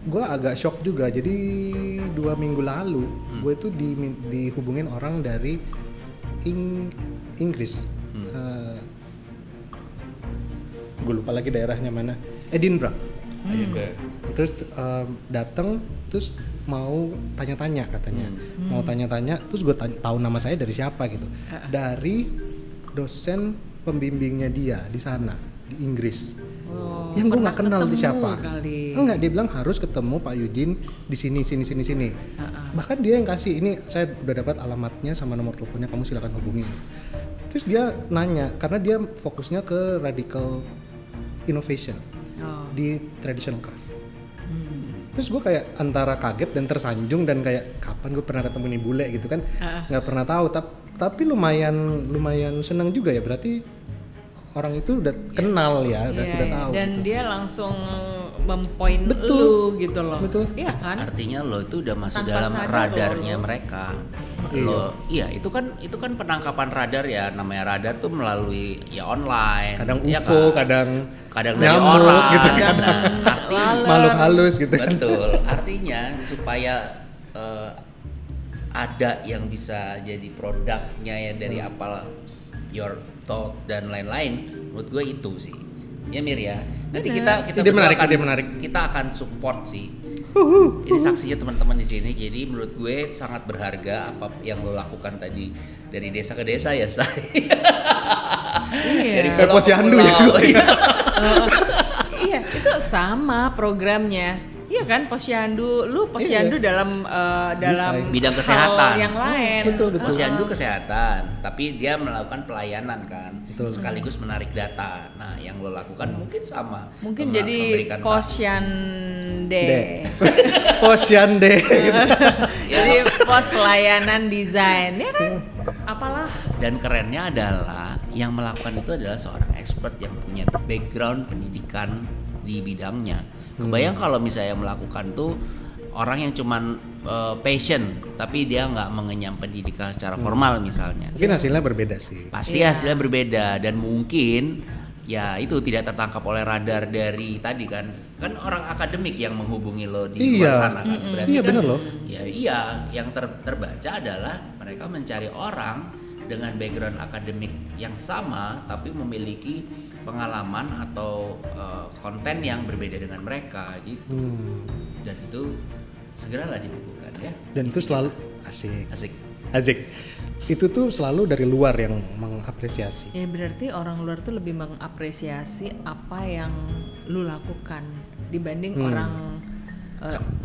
gua agak shock juga. Jadi 2 minggu lalu gue itu dihubungin orang dari Inggris. Gue lupa lagi daerahnya mana. Edinburgh. Terus datang terus mau tanya-tanya katanya. Mau tanya-tanya terus gue tahu nama saya dari siapa gitu. Dari dosen pembimbingnya dia di sana di Inggris. Oh, Yang gue pernah nggak kenal di ketemu siapa. kali. Enggak, dia bilang harus ketemu Pak Eugene di sini. Bahkan dia yang kasih, ini saya udah dapat alamatnya sama nomor teleponnya, kamu silakan hubungi. Terus dia nanya karena dia fokusnya ke radical innovation di traditional craft. Terus gue kayak antara kaget dan tersanjung dan kayak kapan gue pernah ketemu nih bule gitu kan, nggak pernah tahu. Tapi lumayan senang juga ya, berarti orang itu udah kenal ya, udah tahu. Dan gitu. dia langsung mempoint Betul. lu gitu loh. Betul. Iya kan? Artinya lo itu udah masuk Tanpa dalam sadar radarnya lo. mereka. Itu kan penangkapan radar ya, namanya radar tuh melalui ya online. Kadang ya UFO, kan? kadang dari nyamuk orang gitu kan. kan. Nah, artinya Makhluk halus gitu kan. betul. Artinya supaya ada yang bisa jadi produknya ya dari apa your thought dan lain-lain. Menurut gue itu sih. Ya Mir ya. Nanti kita Ide berdua menarik, akan- ide menarik. Kita akan support sih. Ini saksinya teman-teman di sini. Jadi menurut gue sangat berharga apa yang lo lakukan tadi dari desa ke desa ya saya. Iya. Dari Kayak pulau ke posyandu ya. pulau. Iya. Iya, itu sama programnya. Iya kan, posyandu, lu posyandu dalam Desain. Bidang hal kesehatan. yang lain. Betul. Posyandu kesehatan, tapi dia melakukan pelayanan kan, Betul. sekaligus menarik data. Nah, yang lo lakukan mungkin sama. Mungkin jadi memberikan posyande. Posyande. Jadi pos pelayanan desain, ya kan? Apalah. Dan kerennya adalah yang melakukan itu adalah seorang expert yang punya background pendidikan di bidangnya. Kebayang kalau misalnya melakukan tuh orang yang cuman passion tapi dia nggak mengenyam pendidikan secara formal misalnya. Mungkin hasilnya berbeda sih. Pasti hasilnya berbeda dan mungkin ya itu tidak tertangkap oleh radar dari tadi kan orang akademik yang menghubungi lo di luar sana kan. Berarti Iya, kan, bener loh. Ya iya, yang terbaca adalah mereka mencari orang dengan background akademik yang sama tapi memiliki pengalaman atau konten yang berbeda dengan mereka gitu. Dan itu segeralah dibukukan ya. Dan itu selalu asik. Asik. Itu tuh selalu dari luar yang mengapresiasi. Ya berarti orang luar tuh lebih mengapresiasi apa yang lu lakukan dibanding orang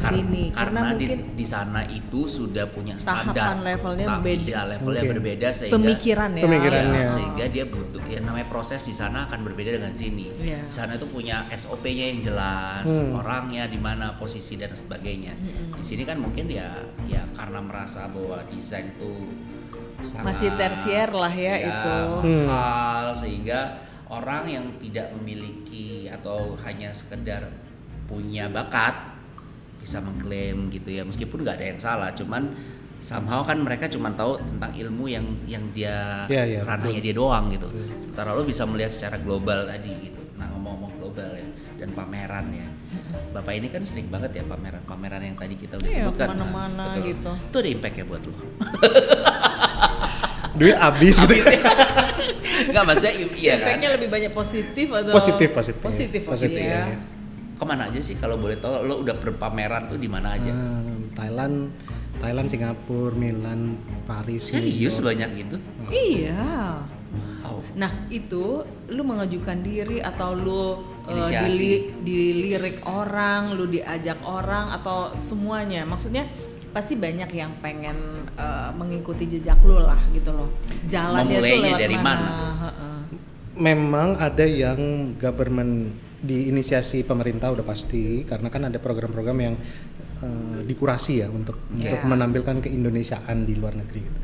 sini Karena mungkin di sana itu sudah punya standar. tahapan levelnya berbeda. Ya, levelnya Mungkin. berbeda sehingga Pemikiran ya. Pemikirannya. ya, sehingga dia butuh ya namanya proses di sana akan berbeda dengan sini. Iya. Di sana itu punya SOP-nya yang jelas, orangnya di mana posisi dan sebagainya. Di sini kan mungkin ya karena merasa bahwa desain tuh sangat Masih tersier lah ya itu. mahal sehingga orang yang tidak memiliki atau hanya sekedar punya bakat bisa mengklaim gitu ya, meskipun nggak ada yang salah, cuman somehow kan mereka cuma tahu tentang ilmu yang dia Iya, ranahnya dia doang gitu. Sementara lo bisa melihat secara global tadi gitu. Nah, ngomong-ngomong global ya dan pameran ya. Bapak ini kan sering banget ya pameran yang tadi kita udah Iya, sebutkan. kemana-mana Betul. gitu. Itu ada impact-nya buat lo. Duit habis gitu. Enggak, maksudnya iya kan. Efeknya lebih banyak positif atau Positif. Positif ya. ya. Kemana aja sih kalau boleh tahu, lo udah berpameran tuh di mana aja? Thailand, Singapura, Milan, Paris. Serius New York. banyak gitu? Iya. Wow. Nah itu lu mengajukan diri atau lu Inisiasi. dilirik orang, lu diajak orang atau semuanya? Maksudnya pasti banyak yang pengen mengikuti jejak lu lah gitu loh. Jalannya tuh Memulainya lewat dari mana? Heeh. Memang ada yang government diinisiasi pemerintah udah pasti, karena kan ada program-program yang dikurasi ya untuk menampilkan keindonesiaan di luar negeri gitu.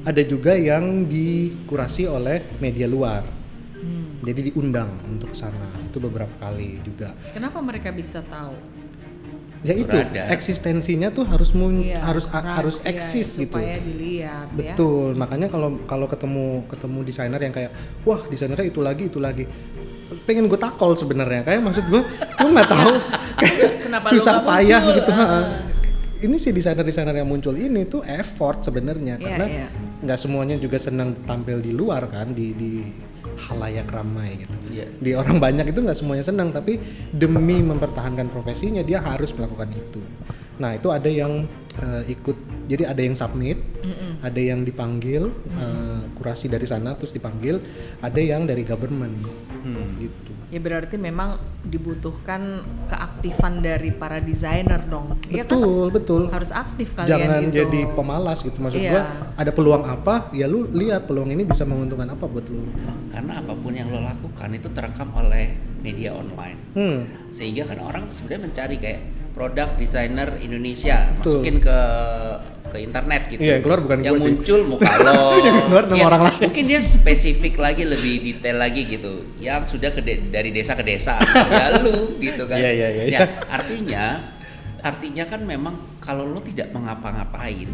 Ada juga yang dikurasi oleh media luar. Jadi diundang untuk sana. Itu beberapa kali juga. Kenapa mereka bisa tahu? Ya itu Berada. eksistensinya tuh harus Iya, harus iya, eksis gitu. supaya dilihat ya. Betul. Makanya kalau ketemu desainer yang kayak wah desainernya itu lagi pengen gue takol sebenarnya, kayak maksud gue nggak tahu Kenapa susah lu nggak payah muncul? gitu. Ini si desainer yang muncul ini tuh effort sebenarnya, Iya, karena iya. nggak semuanya juga senang tampil di luar kan, di halayak ramai gitu. Iya. Di orang banyak itu nggak semuanya senang, tapi demi mempertahankan profesinya dia harus melakukan itu. Nah itu ada yang ikut, jadi ada yang submit, ada yang dipanggil kurasi dari sana terus dipanggil, ada yang dari government gitu. Ya berarti memang dibutuhkan keaktifan dari para desainer dong. Iya kan? Betul. Harus aktif kalian Jangan itu. jadi pemalas gitu, maksud Iya. gua ada peluang apa, ya lu lihat peluang ini bisa menguntungkan apa buat lu. Karena apapun yang lo lakukan itu terekam oleh media online. Sehingga kan orang sebenarnya mencari kayak produk desainer Indonesia, Betul. masukin ke internet gitu. Iya, yang keluar bukan yang gua sih. muncul muka lo. Yang keluar nama Ya, orang lain. Mungkin dia spesifik lagi, lebih detail lagi gitu. Yang sudah dari desa ke desa, ya lu gitu kan. Iya. Ya, artinya kan memang kalau lo tidak mengapa-ngapain,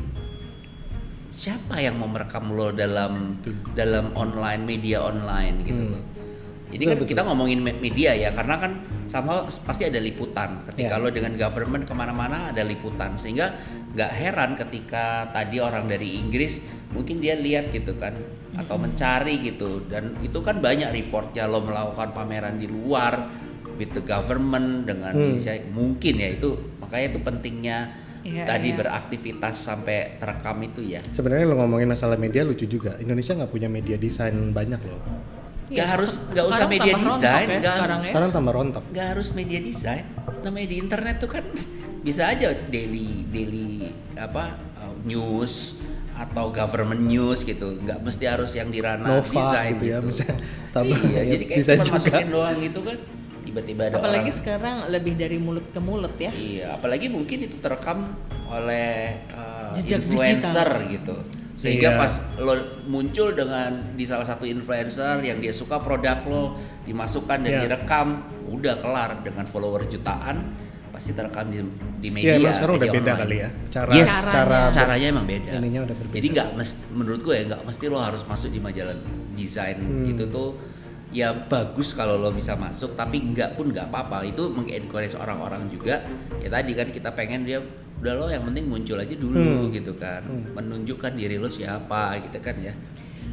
siapa yang mau merekam lo dalam online, media online gitu loh. Jadi kan Betul. kita ngomongin media ya, karena kan sama pasti ada liputan. Ketika Ya. lo dengan government kemana-mana ada liputan, sehingga nggak heran ketika tadi orang dari Inggris mungkin dia lihat gitu kan, atau mencari gitu, dan itu kan banyak reportnya lo melakukan pameran di luar with the government dengan mungkin ya itu, makanya itu pentingnya Iya, tadi iya. beraktivitas sampai terekam itu ya. Sebenarnya lo ngomongin masalah media lucu juga. Indonesia nggak punya media desain banyak loh. Nggak harus, nggak usah sekarang media tambah rontok desain, ya nggak sekarang ya. Sekarang tambah rontok. Nggak harus media desain, namanya di internet tuh kan bisa aja daily news atau government news gitu, nggak mesti harus yang di ranah Nova desain gitu ya, misalnya. Tambah Iya, ya, jadi kayak desain cuma juga. masukin doang gitu kan, tiba-tiba ada Apalagi orang. sekarang lebih dari mulut ke mulut ya. Iya, apalagi mungkin itu terekam oleh Jejak influencer digital. gitu. Sehingga Iya. pas lo muncul di salah satu influencer yang dia suka produk lo, dimasukkan dan Iya. direkam, udah kelar dengan follower jutaan, pasti terekam di Ya media. emang sekarang udah media beda online. kali ya. Yes, Caranya emang beda. ininya udah berbeda. Jadi menurut gue ya nggak mesti lo harus masuk di majalah desain gitu tuh. Ya bagus kalau lo bisa masuk, tapi nggak apa-apa. Itu mengencourage orang-orang juga. Ya tadi kan kita pengen dia udah lo yang penting muncul aja dulu gitu kan, menunjukkan diri lo siapa gitu kan ya.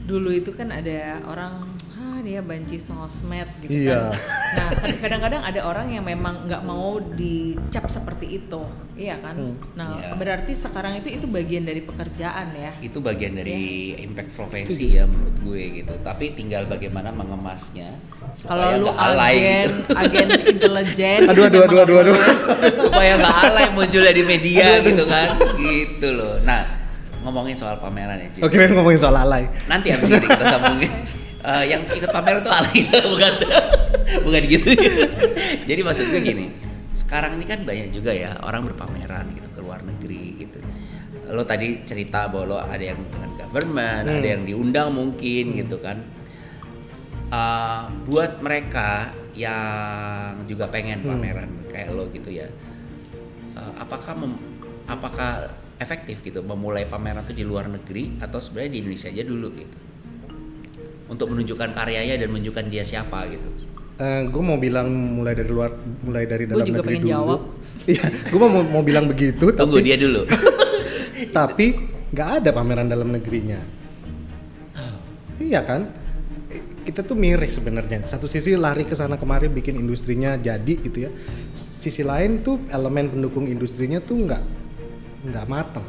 Dulu itu kan ada orang dia banci sosmed gitu Iya. kan. Nah kadang-kadang ada orang yang memang nggak mau dicap seperti itu, iya kan. Nah Iya. berarti sekarang itu bagian dari pekerjaan ya. Itu bagian dari impact profesi ya menurut gue gitu. Tapi tinggal bagaimana mengemasnya Kalau supaya lu nggak alay gitu. agen intelijen, Aduh. Supaya nggak alay munculnya di media gitu kan, gitu loh. Nah ngomongin soal pameran ya, Cid. Oh, kirain ngomongin soal alay. Nanti habis ini kita sambungin. Yang ikut pameran tuh alay, bukan gitu. Jadi maksud gue gini, sekarang ini kan banyak juga ya orang berpameran gitu ke luar negeri gitu. Lo tadi cerita bahwa lo ada yang dengan government, ada yang diundang mungkin gitu kan. Buat mereka yang juga pengen pameran kayak lo gitu ya, apakah efektif gitu memulai pameran tuh di luar negeri atau sebenarnya di Indonesia aja dulu gitu untuk menunjukkan karyanya dan menunjukkan dia siapa gitu. Gue mau bilang mulai dari dalam juga negeri pengen dulu. jawab. Iya, gue mau bilang begitu. Tunggu dia dulu. Tapi nggak ada pameran dalam negerinya. Iya kan? Kita tuh miris sebenarnya. Satu sisi lari ke sana kemari bikin industrinya jadi gitu ya. Sisi lain tuh elemen pendukung industrinya tuh nggak matang.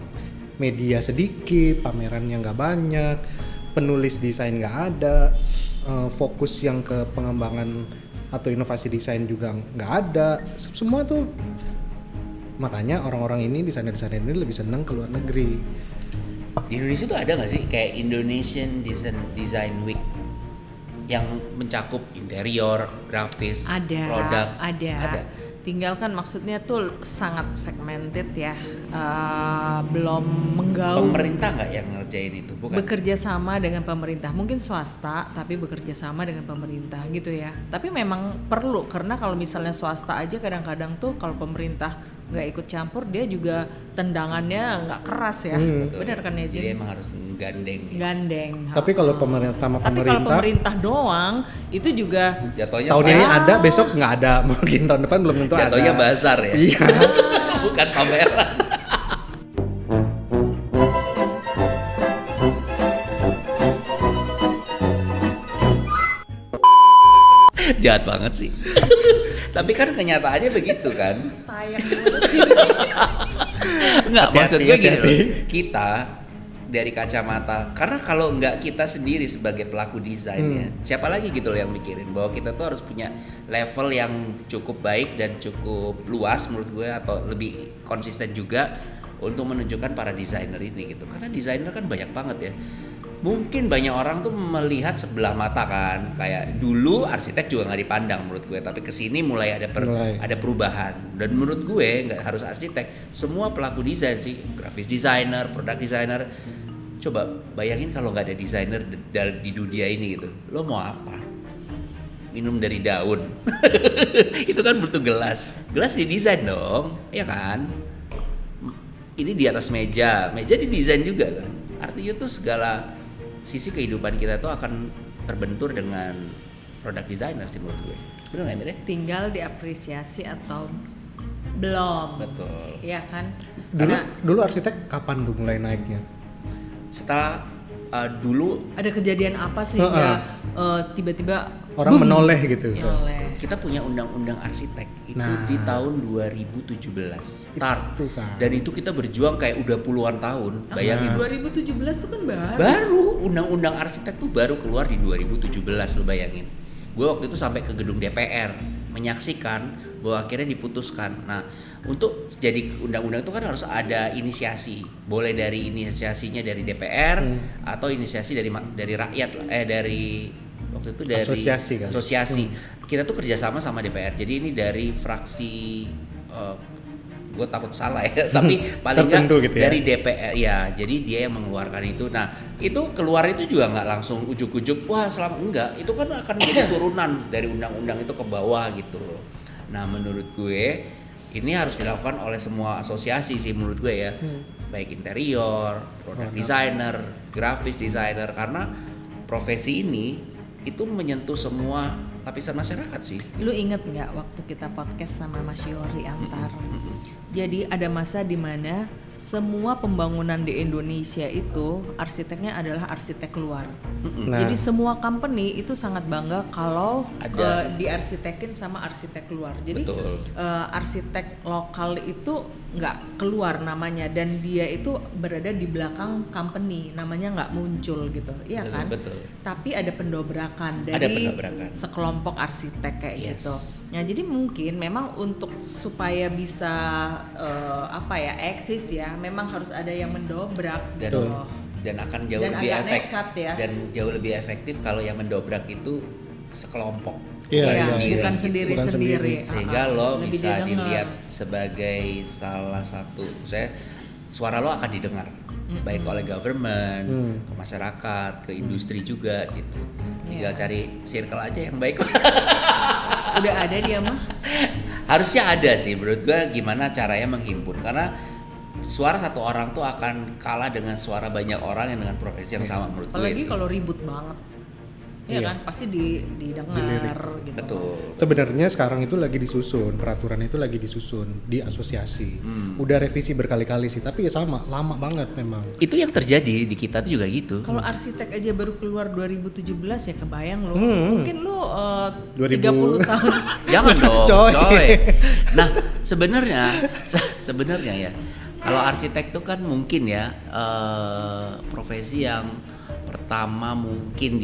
Media sedikit, pamerannya nggak banyak, penulis desain nggak ada, fokus yang ke pengembangan atau inovasi desain juga nggak ada. Semua tuh makanya orang-orang ini desainer-desainer ini lebih senang ke luar negeri. Di Indonesia tuh ada nggak sih kayak Indonesian Design Week yang mencakup interior, grafis, produk? Ada. Tinggal kan maksudnya tuh sangat segmented ya, belum menggaung. Pemerintah nggak yang ngerjain itu? Bukan. Bekerja sama dengan pemerintah, mungkin swasta tapi bekerja sama dengan pemerintah gitu ya. Tapi memang perlu, karena kalau misalnya swasta aja kadang-kadang tuh kalau pemerintah nggak ikut campur dia juga tendangannya nggak keras ya. Benar kan ya Jin? Jadi emang harus gandeng. Tapi kalau pemerintah sama Tapi kalau pemerintah doang itu juga Jatuhnya tahun ini ada, besok nggak ada, mungkin tahun depan belum tentu ada. jatuhnya bazar ya. Iya. Bukan pameran. Jahat banget sih. Tapi kan kenyataannya begitu kan. sayang banget sih. Enggak, maksud gue gini hati-hati. loh. Kita dari kacamata, karena kalau nggak kita sendiri sebagai pelaku desainnya, siapa lagi gitu loh yang mikirin bahwa kita tuh harus punya level yang cukup baik dan cukup luas menurut gue, atau lebih konsisten juga untuk menunjukkan para desainer ini gitu. Karena desainer kan banyak banget ya. Mungkin banyak orang tuh melihat sebelah mata kan, kayak dulu arsitek juga nggak dipandang menurut gue, tapi kesini mulai ada perubahan. Dan menurut gue nggak harus arsitek, semua pelaku desain sih, graphic designer, product designer. Coba bayangin kalau nggak ada desainer di dunia ini gitu, lo mau apa? Minum dari daun. Itu kan butuh gelas didesain dong, ya kan? Ini di atas meja didesain juga kan. Artinya tuh segala sisi kehidupan kita tuh akan terbentur dengan produk designer sih menurut gue. Benar nggak Mir? Tinggal diapresiasi atau belum. Betul. Iya kan? Dulu arsitek kapan tuh mulai naiknya? Setelah dulu Ada kejadian apa sehingga tiba-tiba Orang boom, menoleh gitu. menoleh. kita punya undang-undang arsitek itu Nah. di tahun 2017 start. Itu kan. Dan itu kita berjuang kayak udah puluhan tahun. Bayangin. 2017 tuh kan baru. Baru undang-undang arsitek tuh baru keluar di 2017, lo bayangin. Gue waktu itu sampai ke gedung DPR menyaksikan bahwa akhirnya diputuskan. Nah, untuk jadi undang-undang itu kan harus ada inisiasi. Boleh dari inisiasinya dari DPR atau inisiasi dari rakyat, dari waktu itu dari asosiasi. Kita tuh kerjasama sama DPR. Jadi ini dari fraksi, gue takut salah ya, tapi paling nggak gitu ya? dari DPR ya. Jadi dia yang mengeluarkan itu. Nah, itu keluar itu juga nggak langsung ujuk-ujuk, wah enggak. Itu kan akan jadi turunan dari undang-undang itu ke bawah gitu loh. Nah, menurut gue ini harus dilakukan oleh semua asosiasi sih menurut gue ya. Baik interior, product designer, graphic designer, karena profesi ini itu menyentuh semua lapisan masyarakat sih. Lu inget nggak waktu kita podcast sama Mas Yori Antar? Jadi ada masa di mana semua pembangunan di Indonesia itu arsiteknya adalah arsitek luar. Nah. Jadi semua company itu sangat bangga kalau Ada. diarsitekin sama arsitek luar. Jadi Betul. arsitek lokal itu nggak keluar namanya, dan dia itu berada di belakang company, namanya nggak muncul gitu, iya Betul, kan? betul. Tapi ada pendobrakan Ada dari pendobrakan. sekelompok arsitek kayak Yes. gitu. Nah, jadi mungkin memang untuk supaya bisa eksis ya, memang harus ada yang mendobrak Dan gitu. dan akan jauh Dan lebih agak efektif nekat ya. dan jauh lebih efektif kalau yang mendobrak itu sekelompok. Iya, bukan Iya, sendiri. bukan gitu. sendiri-sendiri. Sehingga lo Lebih bisa didengar. dilihat sebagai salah satu, suara lo akan didengar baik oleh government, ke masyarakat, ke industri juga gitu. Tinggal Iya. cari circle aja yang baik. Udah ada dia mah. Harusnya ada sih menurut gue, gimana caranya menghimpun, karena suara satu orang tuh akan kalah dengan suara banyak orang yang dengan profesi yang sama menurut gue Apalagi sih. kalau ribut banget. Iya kan, pasti didengar gitu. Betul. Sebenarnya sekarang itu lagi disusun, peraturan itu lagi disusun di asosiasi. Udah revisi berkali-kali sih, tapi ya sama, lama banget memang. Itu yang terjadi di kita tuh juga gitu. Kalau arsitek aja baru keluar 2017 ya, kebayang lo. Mungkin lo 2000. 30 tahun. Jangan dong, Coy. coy. Nah, sebenarnya ya, kalau arsitek tuh kan mungkin ya profesi yang pertama mungkin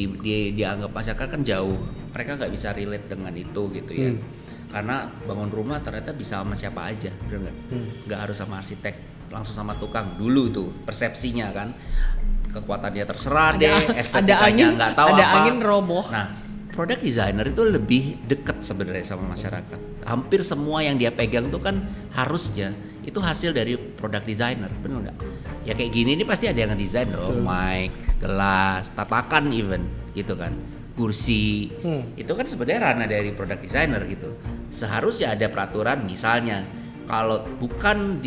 dianggap masyarakat kan jauh, mereka nggak bisa relate dengan itu gitu ya. Karena bangun rumah ternyata bisa sama siapa aja, bener nggak? Nggak harus sama arsitek, langsung sama tukang dulu tuh persepsinya kan. Kekuatannya terserah deh, estetikanya nggak tahu ada apa. angin roboh. Nah, product designer itu lebih dekat sebenarnya sama masyarakat. Hampir semua yang dia pegang tuh kan harusnya itu hasil dari product designer, bener nggak? Ya kayak gini ini pasti ada yang ngedesain dong, mic, gelas, tatakan even gitu kan, kursi. Itu kan sebenarnya ranah dari product designer gitu. Seharusnya ada peraturan, misalnya kalau bukan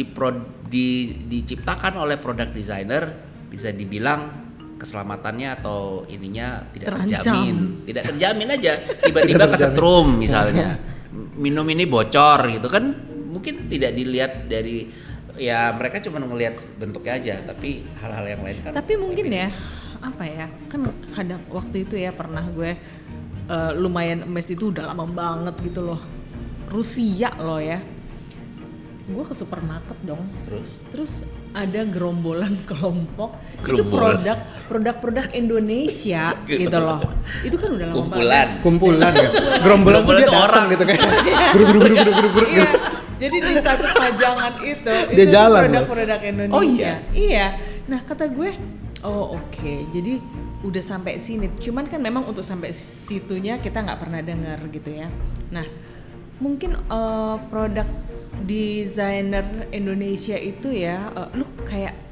diciptakan oleh product designer, bisa dibilang keselamatannya atau ininya tidak terjamin. Tidak terjamin aja. Tiba-tiba kesetrum misalnya. Minum ini bocor gitu kan, mungkin tidak dilihat dari, ya mereka cuma ngelihat bentuknya aja, tapi hal-hal yang lain kan. Tapi mungkin ya, apa ya, kan kadang waktu itu ya pernah gue lumayan emes itu udah lama banget gitu loh. Rusia loh ya. Gue ke supermarket dong. Terus ada gerombolan kelompok itu produk Indonesia gitu loh. Itu kan udah lama banget. Kumpulan ya. Gerombolan tuh dia tuh datang orang gitu kayak guru-guru Iya. Jadi di satu pajangan itu Dia jalan produk-produk Indonesia. Oh iya? Iya. Nah kata gue, oh oke. Jadi udah sampai sini. Cuman kan memang untuk sampai situnya kita nggak pernah dengar gitu ya. Nah mungkin produk desainer Indonesia itu ya, lu kayak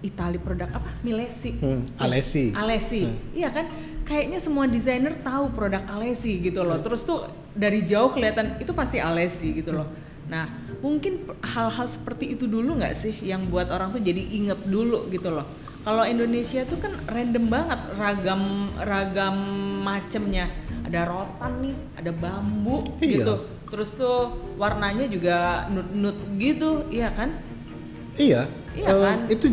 Itali produk apa? Milesi. Alessi. Iya kan? Kayaknya semua desainer tahu produk Alessi gitu loh. Terus tuh dari jauh kelihatan itu pasti Alessi gitu loh. Nah, mungkin hal-hal seperti itu dulu nggak sih yang buat orang tuh jadi inget dulu gitu loh. Kalau Indonesia tuh kan random banget, ragam macemnya. Ada rotan nih, ada bambu gitu. Terus tuh warnanya juga nut-nut gitu, iya kan? Iya kan? Itu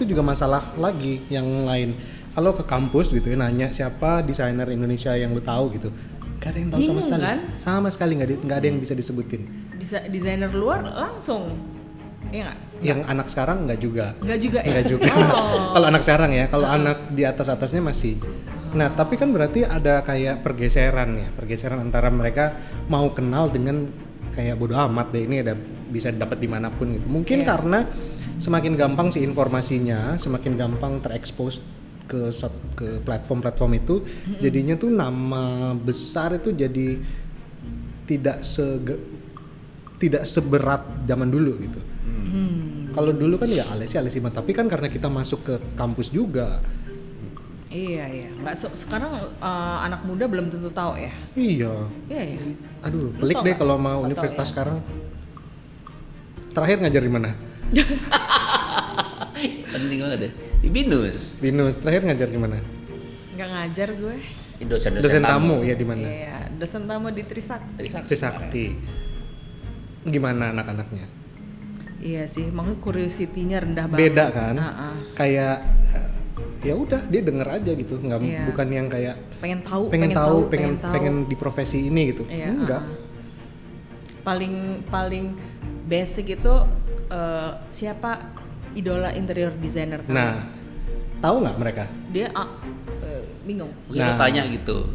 juga masalah lagi yang lain. Kalau ke kampus gitu ya, nanya siapa desainer Indonesia yang lu tahu gitu, gak ada yang tahu sama sekali. Kan? Sama sekali nggak ada yang bisa disebutin. Desainer luar langsung, iya nggak? Yang anak sekarang nggak juga. Nggak juga. Nggak juga. Kalau anak sekarang ya, kalau anak di atasnya masih. Nah tapi kan berarti ada kayak pergeseran antara mereka mau kenal dengan kayak bodo amat deh, ini ada bisa dapat dimanapun gitu. Mungkin karena semakin gampang sih informasinya, semakin gampang terekspos ke platform-platform itu, jadinya tuh nama besar itu jadi tidak seberat zaman dulu gitu. Kalau dulu kan ya Alessi tapi kan karena kita masuk ke kampus juga. Iya. Nggak sekarang anak muda belum tentu tahu ya. Iya. Aduh, pelik deh kalau mau universitas sekarang. Terakhir ngajar di mana? Penting banget deh. Di Binus. Terakhir ngajar di mana? Nggak ngajar gue. Dosen tamu ya di mana? Iya, dosen tamu di Trisakti. Trisakti. Gimana anak-anaknya? Iya sih, makanya curiosity-nya rendah banget. Beda kan? Kayak ya udah dia denger aja gitu, nggak bukan yang kayak pengen di profesi ini gitu. Enggak. Paling basic itu siapa idola interior designer kamu? Nah, tahu nggak mereka? Dia bingung. Mungkin lo tanya gitu,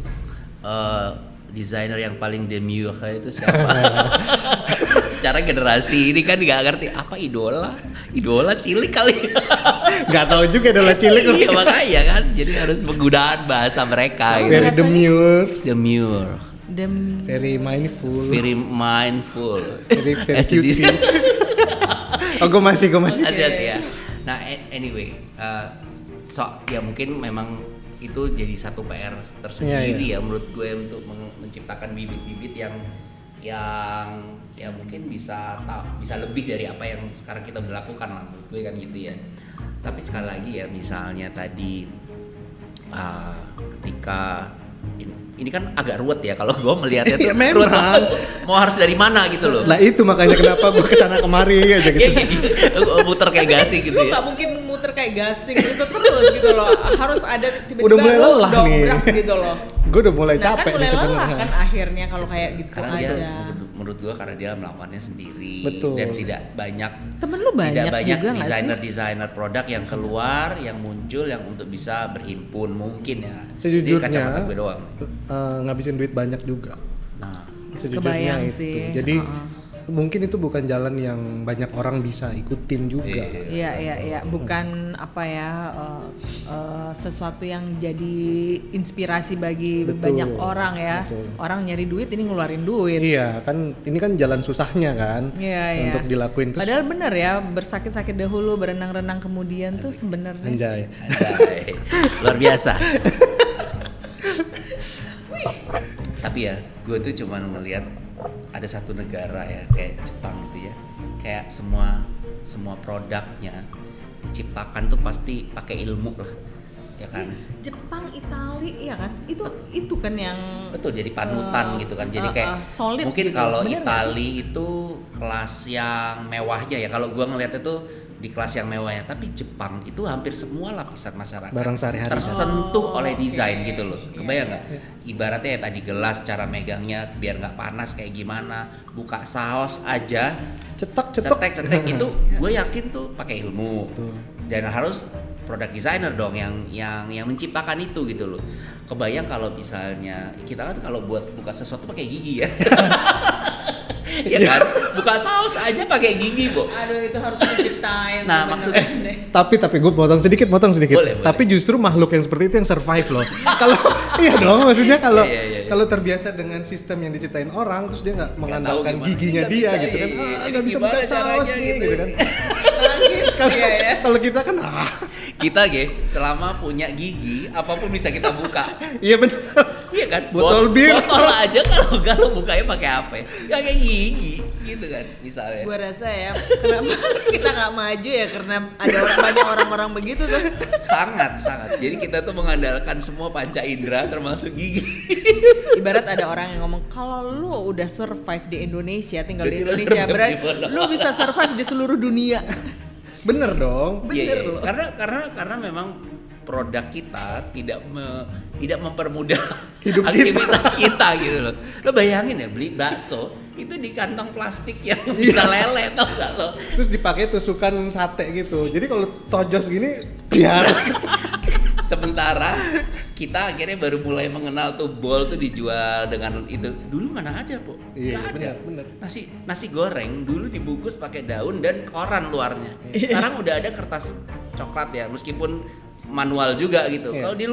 desainer yang paling demure itu siapa? Secara generasi ini kan nggak ngerti apa idola cilik kali. Nggak tahu juga idola cilik. Iya makanya kan, jadi harus penggunaan bahasa mereka. Very demure. Very mindful. Very cute. Oh, gue masih. Ya. Nah, anyway, ya mungkin memang itu jadi satu PR tersendiri ya menurut gue untuk menciptakan bibit-bibit yang yang ya mungkin bisa lebih dari apa yang sekarang kita udah lakukan lah, menurut gue kan gitu ya. Tapi sekali lagi ya, misalnya tadi ketika ini kan agak ruwet ya kalau gue melihatnya tuh Iya, memang. ruwet banget. Mau harus dari mana gitu loh. Lah itu makanya kenapa gue kesana kemari aja gitu. Muter kayak gasing gitu Lu ya. nggak mungkin muter kayak gasing gitu terus gitu loh. Harus ada tiba-tiba Udah mulai lu lelah nih. dobrak gitu loh. Gue udah mulai Nah, capek kan nih mulai lelah sebenarnya. kan akhirnya kalau kayak gitu Karena aja. dia menurut gue karena dia melakukannya sendiri. Betul. Dan tidak banyak Temen lu banyak juga nggak sih? desainer produk yang keluar, yang muncul, yang untuk bisa berhimpun mungkin ya. Sejujurnya Ini kacamata gue doang. ngabisin duit banyak juga. Nah, Sejujurnya Kebayang itu. sih. Jadi mungkin itu bukan jalan yang banyak orang bisa ikutin juga. Iya, bukan apa ya sesuatu yang jadi inspirasi bagi Betul, banyak orang ya. betul. Orang nyari duit ini ngeluarin duit. Iya kan, ini kan jalan susahnya kan Iya. untuk dilakuin. Terus Padahal bener ya, bersakit-sakit dahulu, berenang-renang kemudian tuh sebenarnya. anjay. anjay. Luar biasa. Tapi ya, gue tuh cuman ngelihat ada satu negara ya kayak Jepang gitu ya, kayak semua produknya diciptakan tuh pasti pakai ilmu lah, ya kan? Jepang, Itali, iya kan? Itu kan yang Betul, jadi panutan gitu kan. Jadi kayak solid mungkin gitu. kalau Bener nggak Itali itu kelas yang mewahnya ya. Kalau gua ngeliat itu di kelas yang mewahnya, tapi Jepang itu hampir semua lapisan masyarakat Barang sehari-hari. tersentuh oleh oke. desain gitu loh. Kebayang nggak? Ibaratnya ya tadi gelas, cara megangnya biar nggak panas kayak gimana, buka saus aja cetek itu gue yakin tuh pakai ilmu. Betul. Dan harus produk designer dong yang menciptakan itu gitu loh. Kebayang kalau misalnya kita kan kalau buat buka sesuatu pakai gigi ya. Ya kan? Buka saus aja pakai gigi, Bu. Aduh, itu harus diciptain. Nah, bener-bener maksudnya- deh. Tapi gue potong sedikit. Boleh. Tapi justru makhluk yang seperti itu yang survive loh. Kalau iya dong, maksudnya kalau Iya. kalau terbiasa dengan sistem yang diciptain orang, terus dia nggak mengandalkan gimana. giginya Nggak dia bisa, gitu kan, iya. Ini nggak bisa gimana buka saus caranya nih gitu. gitu kan. Nangis ya ya. Kalau kita kan Kita selama punya gigi apapun bisa kita buka. iya benar. Iya kan? Botol bir. Botol aja kalau enggak lo bukanya pakai apa? Ya kayak gigi gitu kan misalnya. Gue rasa ya, kenapa kita nggak maju ya karena ada banyak orang-orang begitu tuh. Sangat. Jadi kita tuh mengandalkan semua panca indera termasuk gigi. Ibarat ada orang yang ngomong kalau lu udah survive di Indonesia, tinggal di Berarti lu Indonesia, survive berarti di mana? lu bisa survive di seluruh dunia. Bener dong. Iya. loh. Karena memang produk kita tidak mempermudah Hidup aktivitas kita gitu loh. Lo bayangin ya beli bakso itu di kantong plastik yang bisa lele, tau gak lo? Terus dipakai tusukan sate gitu. Jadi kalau tojos gini biar Sementara kita akhirnya baru mulai mengenal tuh bol tuh dijual dengan itu. Dulu mana ada, Po? Iya, Nggak ada. bener. Nasi goreng dulu dibungkus pakai daun dan koran luarnya. Sekarang udah ada kertas coklat ya, meskipun manual juga gitu. Iya. Kalau di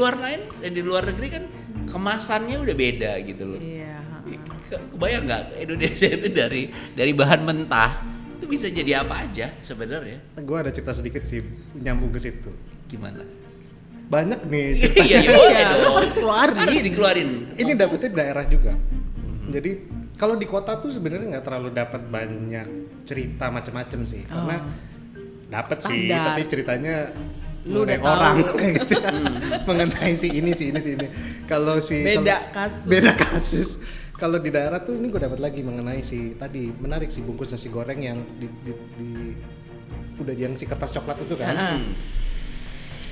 luar negeri kan kemasannya udah beda gitu loh. Iya. Kebayang nggak Indonesia itu dari bahan mentah itu bisa jadi apa aja sebenarnya? gue ada cerita sedikit sih nyambung ke situ. Gimana? Banyak nih cerita. Iya, boleh Iya, dong. lu harus keluarin. Harus dikeluarin. Ini dapetnya di daerah juga. Jadi kalau di kota tuh sebenarnya nggak terlalu dapat banyak cerita macam-macam sih, karena dapat sih, Standar. tapi ceritanya Lu udah ngorek tahu. orang kayak gitu mengenai si ini. Kalau Beda kasus. Beda kasus. Kalau di daerah tuh ini gue dapat lagi mengenai si tadi menarik si bungkus nasi goreng yang udah yang si kertas coklat itu kan.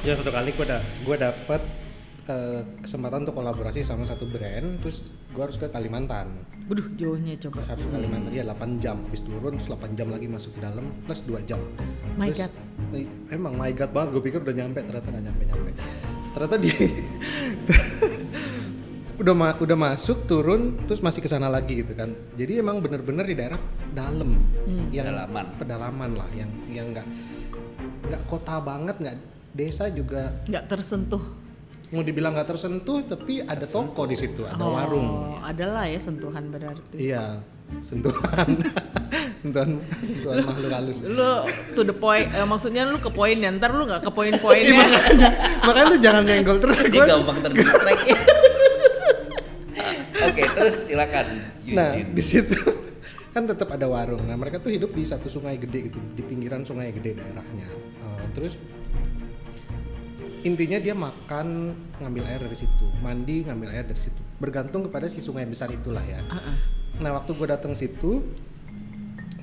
Ya satu kali gue dapet kesempatan untuk kolaborasi sama satu brand, terus gue harus ke Kalimantan. Waduh, jauhnya coba. Harus ke Kalimantan ya 8 jam, habis turun terus 8 jam lagi masuk ke dalam plus 2 jam. My Terus, God. Emang my god banget, gue pikir udah nyampe, ternyata nggak nyampe. Ternyata di udah masuk turun terus masih ke sana lagi gitu kan. Jadi emang bener-bener di daerah dalam, yang pedalaman lah, yang nggak kota banget, nggak desa juga. Nggak tersentuh. Mau dibilang nggak tersentuh, tapi ada toko di situ, ada warung. Oh, adalah ya sentuhan berarti. Iya, sentuhan, sentuhan makhluk halus. Lu to the point, maksudnya lu ke poin ya, ntar lu nggak ke poin-poinnya. Iya, makanya lu jangan nyenggol terus. Ini gampang terdistract. Oke, terus silakan Nah di situ kan tetap ada warung. Nah mereka tuh hidup di satu sungai gede gitu, di pinggiran sungai gede daerahnya. Terus intinya dia makan ngambil air dari situ, mandi ngambil air dari situ, bergantung kepada si sungai besar itulah ya. Nah waktu gue datang situ,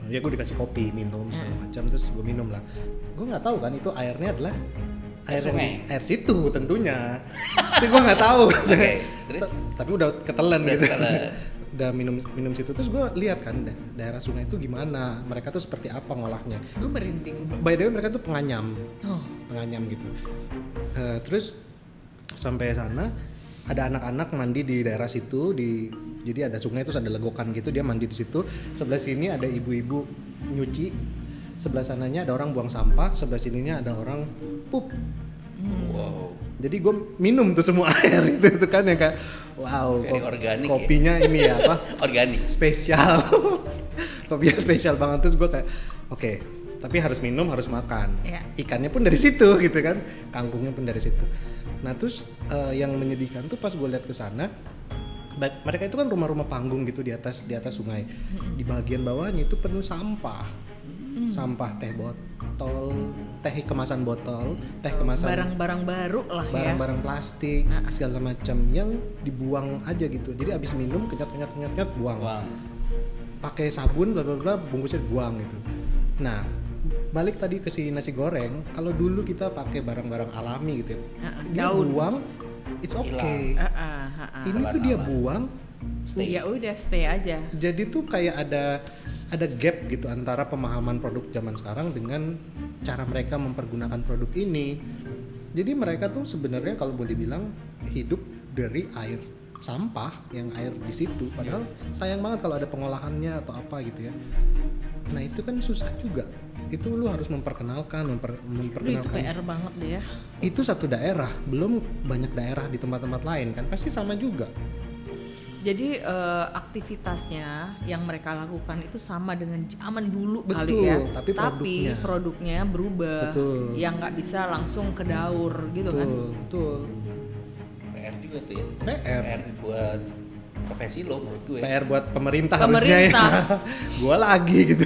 ya gue dikasih kopi, minum segala macam, terus gue minum lah. Gue nggak tahu kan itu airnya adalah air situ tentunya. Tapi gue nggak tahu. Terus? Tapi udah ketelan gitu. ketelan. Udah minum situ, terus gue lihat kan daerah sungai itu gimana, mereka tuh seperti apa ngolahnya. Gue merinding. By the way mereka tuh penganyam gitu. Terus sampai sana ada anak-anak mandi di daerah situ, jadi ada sungai terus ada legokan gitu, dia mandi di situ. Sebelah sini ada ibu-ibu nyuci, sebelah sananya ada orang buang sampah, sebelah sininya ada orang pup. Wow. Jadi gue minum tuh semua air itu kan yang kayak wow, Very organik kopinya ya? ini ya apa? Organik. Spesial. Kopinya spesial banget, terus gue kayak oke, tapi harus minum, harus makan. Yeah. Ikannya pun dari situ gitu kan, kangkungnya pun dari situ. Nah terus yang menyedihkan tuh pas gue lihat ke sana, mereka itu kan rumah-rumah panggung gitu di atas sungai. Di bagian bawahnya itu penuh sampah. Sampah teh botol, teh kemasan botol, teh kemasan Barang-barang baru lah ya. barang-barang plastik segala macam yang dibuang aja gitu. Jadi abis minum kenyat buang. Pakai sabun bla bla bla, bungkusnya buang gitu. Nah, balik tadi ke si nasi goreng, kalau dulu kita pakai barang-barang alami gitu ya. Dia daun. buang, it's okay. Ini tuh dia buang, Ya udah stay aja. jadi tuh kayak ada gap gitu antara pemahaman produk zaman sekarang dengan cara mereka mempergunakan produk ini. Jadi mereka tuh sebenarnya kalau boleh dibilang hidup dari air sampah yang air di situ. Padahal sayang banget kalau ada pengolahannya atau apa gitu ya. Nah itu kan susah juga. Itu lu harus memperkenalkan, Itu memperkenalkan. PR banget deh ya. Itu satu daerah, belum banyak daerah di tempat-tempat lain kan pasti sama juga. Jadi aktivitasnya yang mereka lakukan itu sama dengan zaman dulu Betul, kali ya. tapi produknya berubah. Betul. Yang nggak bisa langsung ke daur gitu kan. Betul. PR juga tuh ya. PR buat profesi lo menurut gue. PR buat pemerintah Pemerintah. harusnya ya. Gua lagi gitu.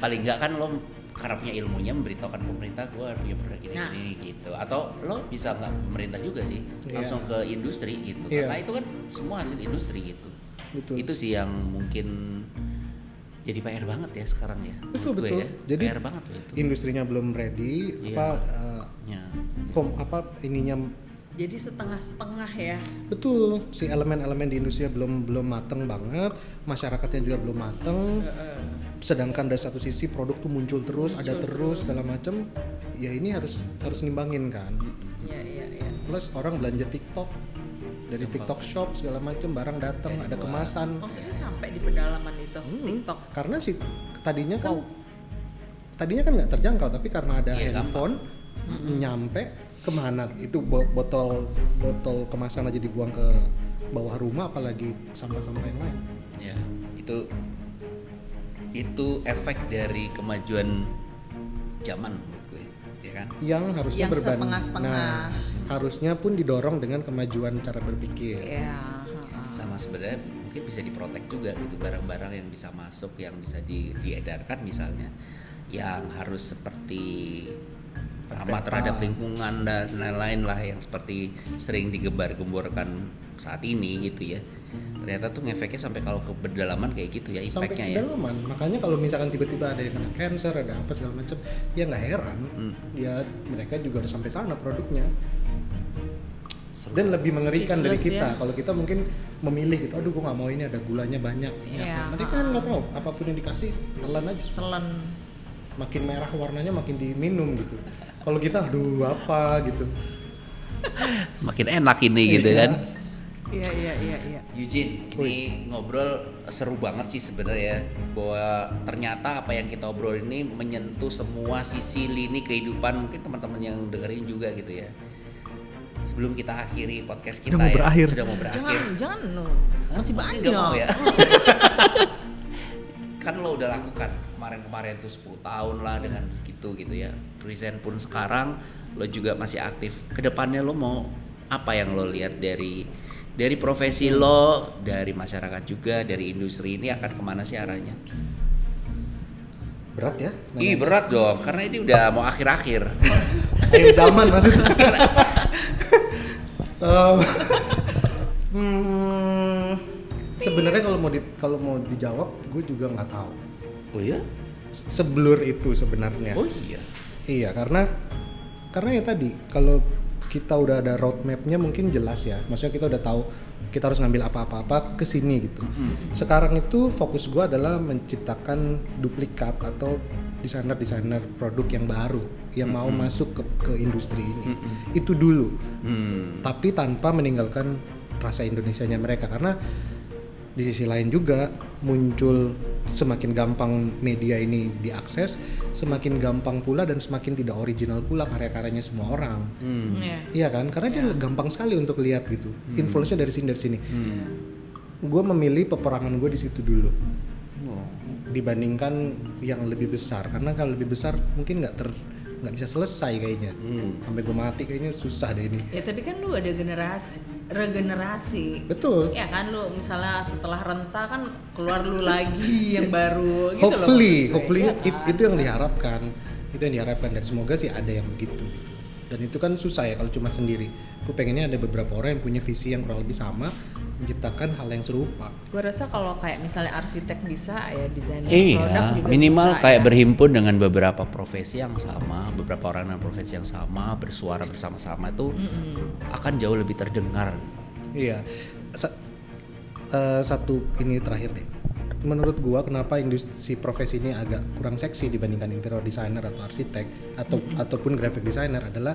Paling enggak kan lo karena punya ilmunya memberitahukan pemerintah gue punya produk ini, Nah. ini gitu. Atau lo bisa nggak pemerintah juga sih, langsung ke industri gitu. Iya. Karena itu kan semua hasil industri gitu. Betul. Itu sih yang mungkin jadi PR banget ya sekarang ya. Betul, menurut gue betul. ya. Jadi PR banget loh itu. Industrinya belum ready, Iya. eh, Ya. ininya Jadi setengah-setengah ya. betul, si elemen-elemen di industri belum mateng banget, masyarakatnya juga belum mateng. Sedangkan dari satu sisi produk tuh muncul terus segala macam. Ya ini harus ngimbangin kan. Iya. Plus orang belanja TikTok, dari TikTok Shop segala macam, barang datang ada kemasan. Maksudnya sampai di pedalaman itu TikTok. Karena sih tadinya kan nggak terjangkau, tapi karena ada Iya, handphone nyampe kemana itu botol kemasan aja dibuang ke bawah rumah, apalagi sampah-sampah yang lain. Ya, itu efek dari kemajuan zaman menurut gue, ya kan? Yang harusnya Yang berbanding. setengah-setengah. Nah, harusnya pun didorong dengan kemajuan cara berpikir. Iya. Sama sebenarnya mungkin bisa diprotek juga gitu, barang-barang yang bisa masuk, yang bisa diedarkan misalnya, yang harus seperti ramah terhadap lingkungan dan lain-lain lah, yang seperti sering digembar-gemborkan saat ini gitu ya. Ternyata tuh ngefeknya sampai kalau ke pedalaman kayak gitu ya, Sampai impactnya ke ya. pedalaman. Makanya kalau misalkan tiba-tiba ada yang kena cancer, ada apa segala macam, ya nggak heran. Ya mereka juga udah sampai sana produknya. Dan lebih mengerikan dari Speechless kita. ya. Kalau kita mungkin memilih gitu, aduh gue nggak mau ini, ada gulanya banyak. Ini Iya, apa. Mereka kan nggak tahu, apapun yang dikasih telan aja. Telan. Makin merah warnanya makin diminum gitu. Kalau kita aduh apa gitu. Makin enak ini gitu kan. Iya. Eugene, ini ngobrol seru banget sih sebenarnya, bahwa ternyata apa yang kita obrol ini menyentuh semua sisi lini kehidupan mungkin teman-teman yang dengerin juga gitu ya. Sebelum kita akhiri podcast kita Sudah mau berakhir. sudah mau berakhir. Jangan no. Masih Mungkin banyak. nggak mau ya. Kan lo udah lakukan kemarin tuh 10 tahun lah dengan segitu gitu ya. Present pun sekarang lo juga masih aktif. Kedepannya lo mau apa yang lo lihat dari Dari profesi lo, dari masyarakat juga, dari industri ini akan kemana sih arahnya? Berat ya? Ih berat dong, karena ini udah mau akhir-akhir. Akhir zaman maksudnya. Sebenarnya kalau mau dijawab, gue juga nggak tahu. Oh iya? Seblur itu sebenarnya. Oh iya. Iya, karena ya tadi kalau kita udah ada roadmap-nya mungkin jelas ya. Maksudnya kita udah tahu kita harus ngambil apa-apa ke sini gitu. Sekarang itu fokus gue adalah menciptakan duplikat atau desainer produk yang baru yang mau masuk ke industri ini. Itu dulu. Tapi tanpa meninggalkan rasa Indonesianya mereka, karena di sisi lain juga muncul semakin gampang media ini diakses, semakin gampang pula dan semakin tidak original pula karya-karyanya semua orang. Iya kan? Karena dia gampang sekali untuk lihat gitu. Influence-nya dari sini. Gue memilih peperangan gue di situ dulu. Dibandingkan yang lebih besar, karena kalau lebih besar mungkin nggak bisa selesai kayaknya. Sampai gue mati kayaknya susah deh ini. Ya tapi kan lu ada regenerasi. Betul. Ya kan lu misalnya setelah renta kan keluar lu lagi yang baru gitu Hopefully loh. Ya kan? itu yang diharapkan. Itu yang diharapkan, dan semoga sih ada yang begitu gitu. Dan itu kan susah ya kalau cuma sendiri. Gue pengennya ada beberapa orang yang punya visi yang kurang lebih sama, menciptakan hal yang serupa. Gue rasa kalau kayak misalnya arsitek bisa, ya desainer produk Iya, juga minimal bisa, kayak ya. berhimpun dengan beberapa profesi yang sama, beberapa orang dengan profesi yang sama, bersuara bersama-sama itu akan jauh lebih terdengar. Iya. Satu ini terakhir deh. Menurut gua kenapa industri profesi ini agak kurang seksi dibandingkan interior designer atau arsitek ataupun graphic designer adalah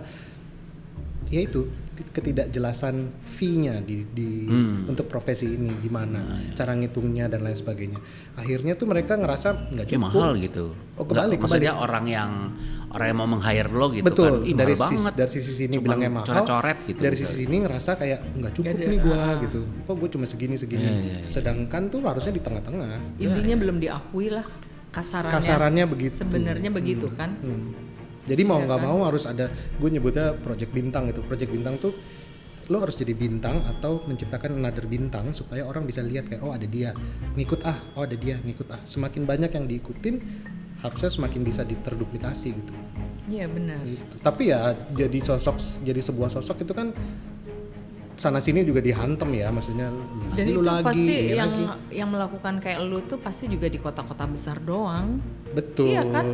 yaitu ketidakjelasan fee-nya untuk profesi ini gimana, cara ngitungnya dan lain sebagainya. Akhirnya tuh mereka ngerasa nggak cukup. Mahal gitu. Oh, kebalik. Maksudnya orang yang mau meng-hire lo gitu. Betul, kan. Ih, dari mahal banget. dari sisi sini Cuma bilangnya mahal, coret-coret gitu. dari sisi sini ngerasa kayak nggak cukup nih gua gitu. Kok gua cuma segini. Sedangkan tuh harusnya di tengah-tengah. Intinya belum diakui lah Kasarannya begitu. Sebenarnya begitu kan. Jadi mau nggak mau harus ada, gue nyebutnya project bintang gitu. Project bintang tuh lo harus jadi bintang atau menciptakan another bintang supaya orang bisa lihat kayak oh ada dia ngikut oh ada dia ngikut Semakin banyak yang diikutin harusnya semakin bisa terduplikasi gitu. Iya benar. Gitu. Tapi ya jadi sebuah sosok itu kan sana sini juga dihantam ya, maksudnya Dan lu itu lagi, pasti ini yang lagi. yang melakukan kayak lu tuh pasti juga di kota-kota besar doang. Betul. Iya kan?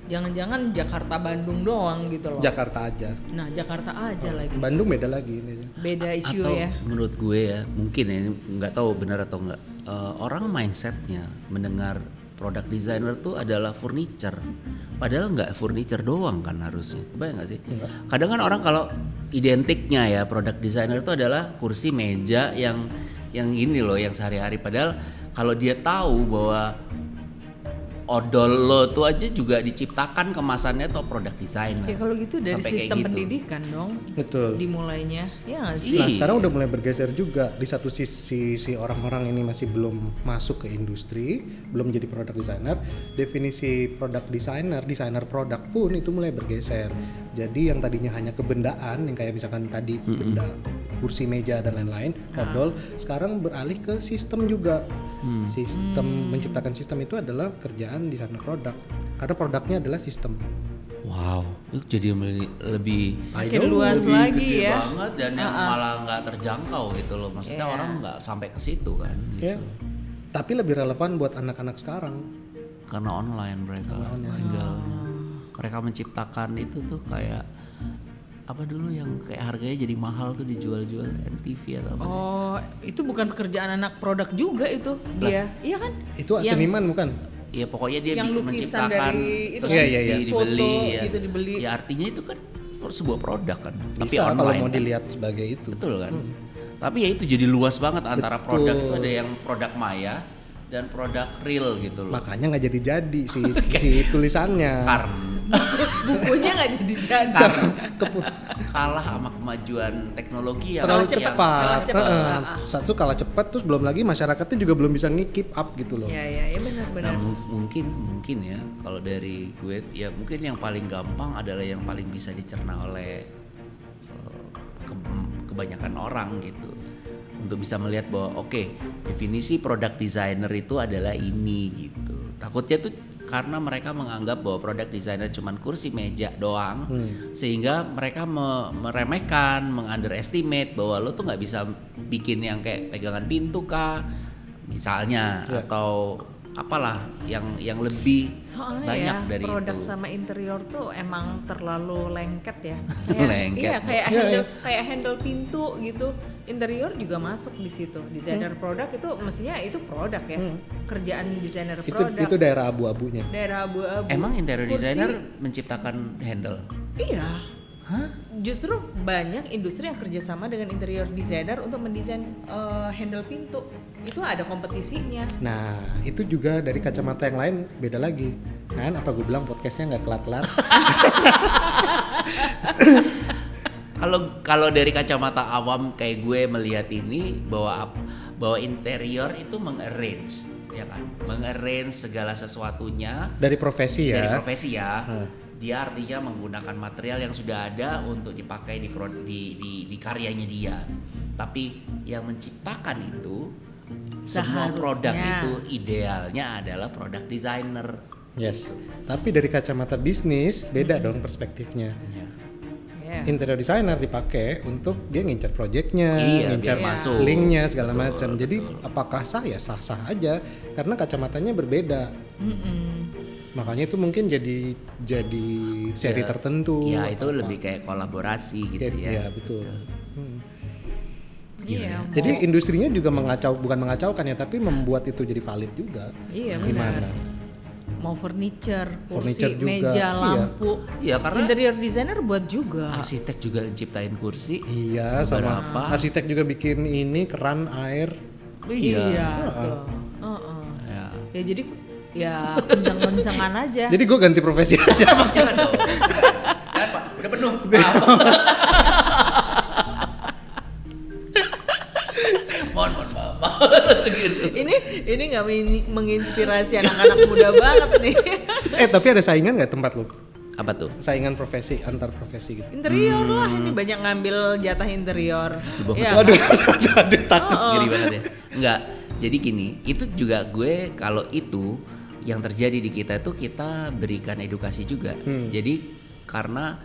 Jangan-jangan Jakarta Bandung doang gitu loh. Jakarta aja. Nah, Jakarta aja lagi. Bandung beda lagi ini. Beda isu atau ya. menurut gue ya, mungkin ya ini nggak tahu benar atau nggak. Orang mindsetnya mendengar produk designer tuh adalah furniture. Padahal nggak furniture doang kan harusnya. Kebayang nggak sih? Enggak. Kadang kan orang kalau identiknya ya produk designer itu adalah kursi meja yang ini loh, yang sehari-hari. Padahal kalau dia tahu bahwa odol lo tuh aja juga diciptakan kemasannya atau produk desainer. Ya kalau gitu dari Sampai kayak sistem gitu. pendidikan dong. Betul. Dimulainya. Ya nggak sih? Nah sekarang udah mulai bergeser juga. Di satu sisi si orang-orang ini masih belum masuk ke industri, belum jadi produk designer. Definisi produk desainer produk pun itu mulai bergeser. Jadi yang tadinya hanya kebendaan, yang kayak misalkan tadi benda kursi meja dan lain-lain, odol, sekarang beralih ke sistem juga. Sistem menciptakan sistem itu adalah kerjaan desainer produk, karena produknya adalah sistem. Wow, itu jadi lebih Makin luas lagi gede ya. banget dan yang malah nggak terjangkau gitu loh. Maksudnya Iya. orang nggak sampai ke situ kan. Gitu. Ya. Tapi lebih relevan buat anak-anak sekarang. Karena online mereka tinggalnya. Mereka menciptakan itu tuh kayak apa dulu yang kayak harganya jadi mahal tuh dijual-jual MTV atau apa. Oh, itu bukan pekerjaan anak produk juga itu dia. Iya kan? Itu Yang- seniman bukan? Iya pokoknya dia yang lukisan menciptakan dari itu terus kan, iya. dibeli foto ya. gitu dibeli. Ya artinya itu kan sebuah produk kan. Tapi Bisa kalau online mau kan. dilihat sebagai itu. Betul kan? Tapi ya itu jadi luas banget antara Betul. produk itu ada yang produk maya dan produk real gitu loh. Makanya nggak jadi si tulisannya. Karena Bukunya nggak jadi. kalah sama kemajuan teknologi yang Terlalu Kalah cepat, cepat. kalah cepat. Satu kalah cepat, terus belum lagi masyarakatnya juga belum bisa keep up gitu loh. Ya benar-benar. Nah, mungkin ya kalau dari gue ya mungkin yang paling gampang adalah yang paling bisa dicerna oleh kebanyakan orang gitu untuk bisa melihat bahwa oke, definisi product designer itu adalah ini gitu. Takutnya tuh karena mereka menganggap bahwa product designer cuman kursi meja doang, sehingga mereka meremehkan, mengunderestimate bahwa lo tuh nggak bisa bikin yang kayak pegangan pintu kah, misalnya, atau apalah yang lebih Soalnya banyak ya dari produk itu. sama interior tuh emang terlalu lengket ya. Lengket. Iya, kayak Iya, handle kayak handle pintu gitu. Interior juga masuk di situ. Desainer produk itu mestinya itu produk ya. Kerjaan desainer produk. Itu daerah abu-abunya. Daerah abu-abu. Emang interior Kursi- designer menciptakan handle? Iya. Justru banyak industri yang kerjasama dengan interior designer untuk mendesain handle pintu. Itu ada kompetisinya. Nah, itu juga dari kacamata yang lain beda lagi. Kan apa gue bilang podcastnya nggak kelar-kelar. Kalau dari kacamata awam kayak gue melihat ini bahwa interior itu mengarrange, ya kan, mengarrange segala sesuatunya Dari profesi ya. dari profesi ya. Dia artinya menggunakan material yang sudah ada untuk dipakai di karyanya dia. Tapi yang menciptakan itu semua Seharusnya. produk itu idealnya adalah product designer. Yes. Tapi dari kacamata bisnis beda dong perspektifnya. Ya. Yeah. Interior designer dipakai untuk dia ngincar projectnya, Iya, ngincar biar masuk. linknya segala macam. Jadi apakah sah ya sah-sah aja karena kacamatanya berbeda. Makanya itu mungkin jadi seri tertentu. Ya itu atau apa. lebih kayak kolaborasi gitu Ya ya. betul. Iya. Jadi industrinya juga bukan mengacaukan ya, tapi membuat itu jadi valid juga. Iya Gimana? benar. Mau furniture, kursi, Furniture juga, meja, iya. lampu. Iya, karena interior designer buat juga. arsitek juga ciptain kursi. Iya, sama Beberapa. arsitek juga bikin ini keran air. Iya, betul. Ya. Ya jadi ya kenceng-kencengan aja. Jadi gue ganti profesi aja. Jangan dong. Jangan, Pak, udah penuh. Mohon maaf. Segitu. Ini nggak menginspirasi anak-anak muda banget nih. Tapi ada saingan nggak tempat lu? Apa tuh? Saingan profesi antar profesi gitu. Interior lah, ini banyak ngambil jatah interior. Iya. Waduh, aduh takut. Ngeri banget ya. Enggak. Jadi gini, itu juga gue kalau itu yang terjadi di kita itu kita berikan edukasi juga. Jadi karena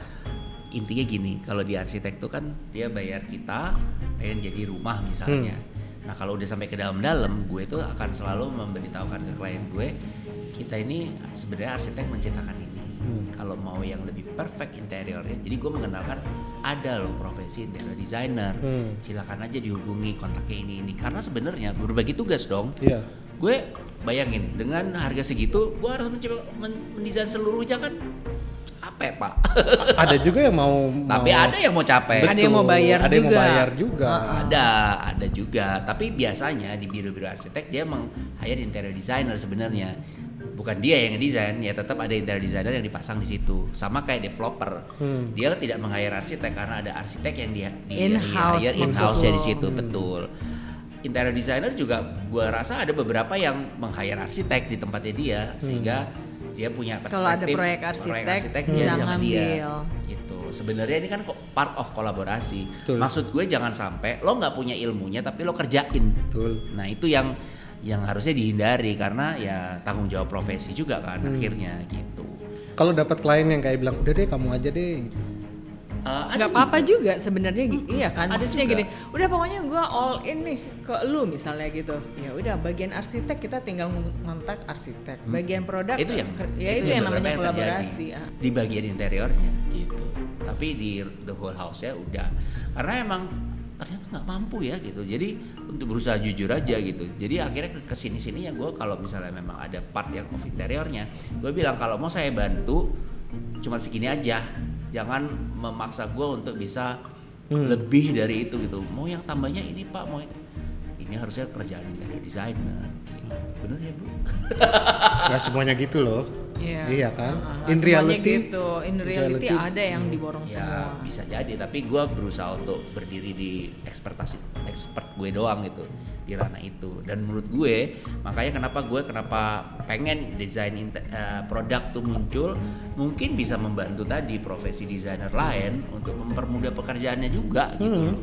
intinya gini, kalau di arsitek tuh kan dia bayar kita pengen jadi rumah misalnya. Nah kalau udah sampai ke dalam-dalam, gue tuh akan selalu memberitahukan ke klien gue, kita ini sebenarnya arsitek menciptakan ini. Kalau mau yang lebih perfect interiornya, jadi gue mengenalkan ada loh profesi interior designer. Silakan aja dihubungi kontaknya ini. Karena sebenarnya berbagi tugas dong. Iya. Gue bayangin dengan harga segitu, gue harus mendesain seluruhnya kan capek pak. Ada juga yang mau. Tapi ada yang mau capek. Ada yang mau bayar ada yang mau juga. bayar juga. Ada juga. Tapi biasanya di biro-biro arsitek dia hire interior designer sebenarnya. Bukan dia yang ngedesain, ya tetap ada interior designer yang dipasang di situ. Sama kayak developer. Dia tidak meng-hire arsitek karena ada arsitek yang dia In-house hire in-house-nya di maksud situ, betul. Interior designer juga gua rasa ada beberapa yang meng-hire arsitek di tempatnya dia sehingga dia punya perspektif. Kalau ada proyek arsitek, dia bisa sama dia. ngambil. Gitu. Sebenarnya ini kan part of kolaborasi. Betul. Maksud gue jangan sampai lo nggak punya ilmunya tapi lo kerjain. Betul. Nah itu yang harusnya dihindari karena ya tanggung jawab profesi juga kan akhirnya gitu. Kalau dapat klien yang kayak bilang udah deh kamu aja deh. Ada Nggak apa-apa juga sebenarnya, iya kan? Ada Maksudnya juga. gini, udah pokoknya gue all in nih ke lu misalnya gitu. Ya udah, bagian arsitek kita tinggal ngontak arsitek. Bagian produk itu yang itu yang beberapa namanya yang kolaborasi. terjadi di bagian interiornya gitu. Tapi di the whole house ya udah karena emang ternyata nggak mampu ya gitu. Jadi untuk berusaha jujur aja gitu. Jadi akhirnya kesini-sini ya gue kalau misalnya memang ada part yang of interiornya, gue bilang kalau mau saya bantu cuma segini aja. Jangan memaksa gue untuk bisa lebih dari itu gitu. Mau yang tambahnya ini pak, mau ini harusnya kerjaan interior designer. Gitu. Bener ya bu? Gak semuanya gitu loh. Iya kan. Nggak In semuanya reality, gitu. In reality ada yang diborong Ya semua. bisa jadi, tapi gue berusaha untuk berdiri di expert gue doang gitu di ranah itu. Dan menurut gue makanya kenapa pengen desain produk tuh muncul, mungkin bisa membantu tadi profesi desainer lain untuk mempermudah pekerjaannya juga gitu loh.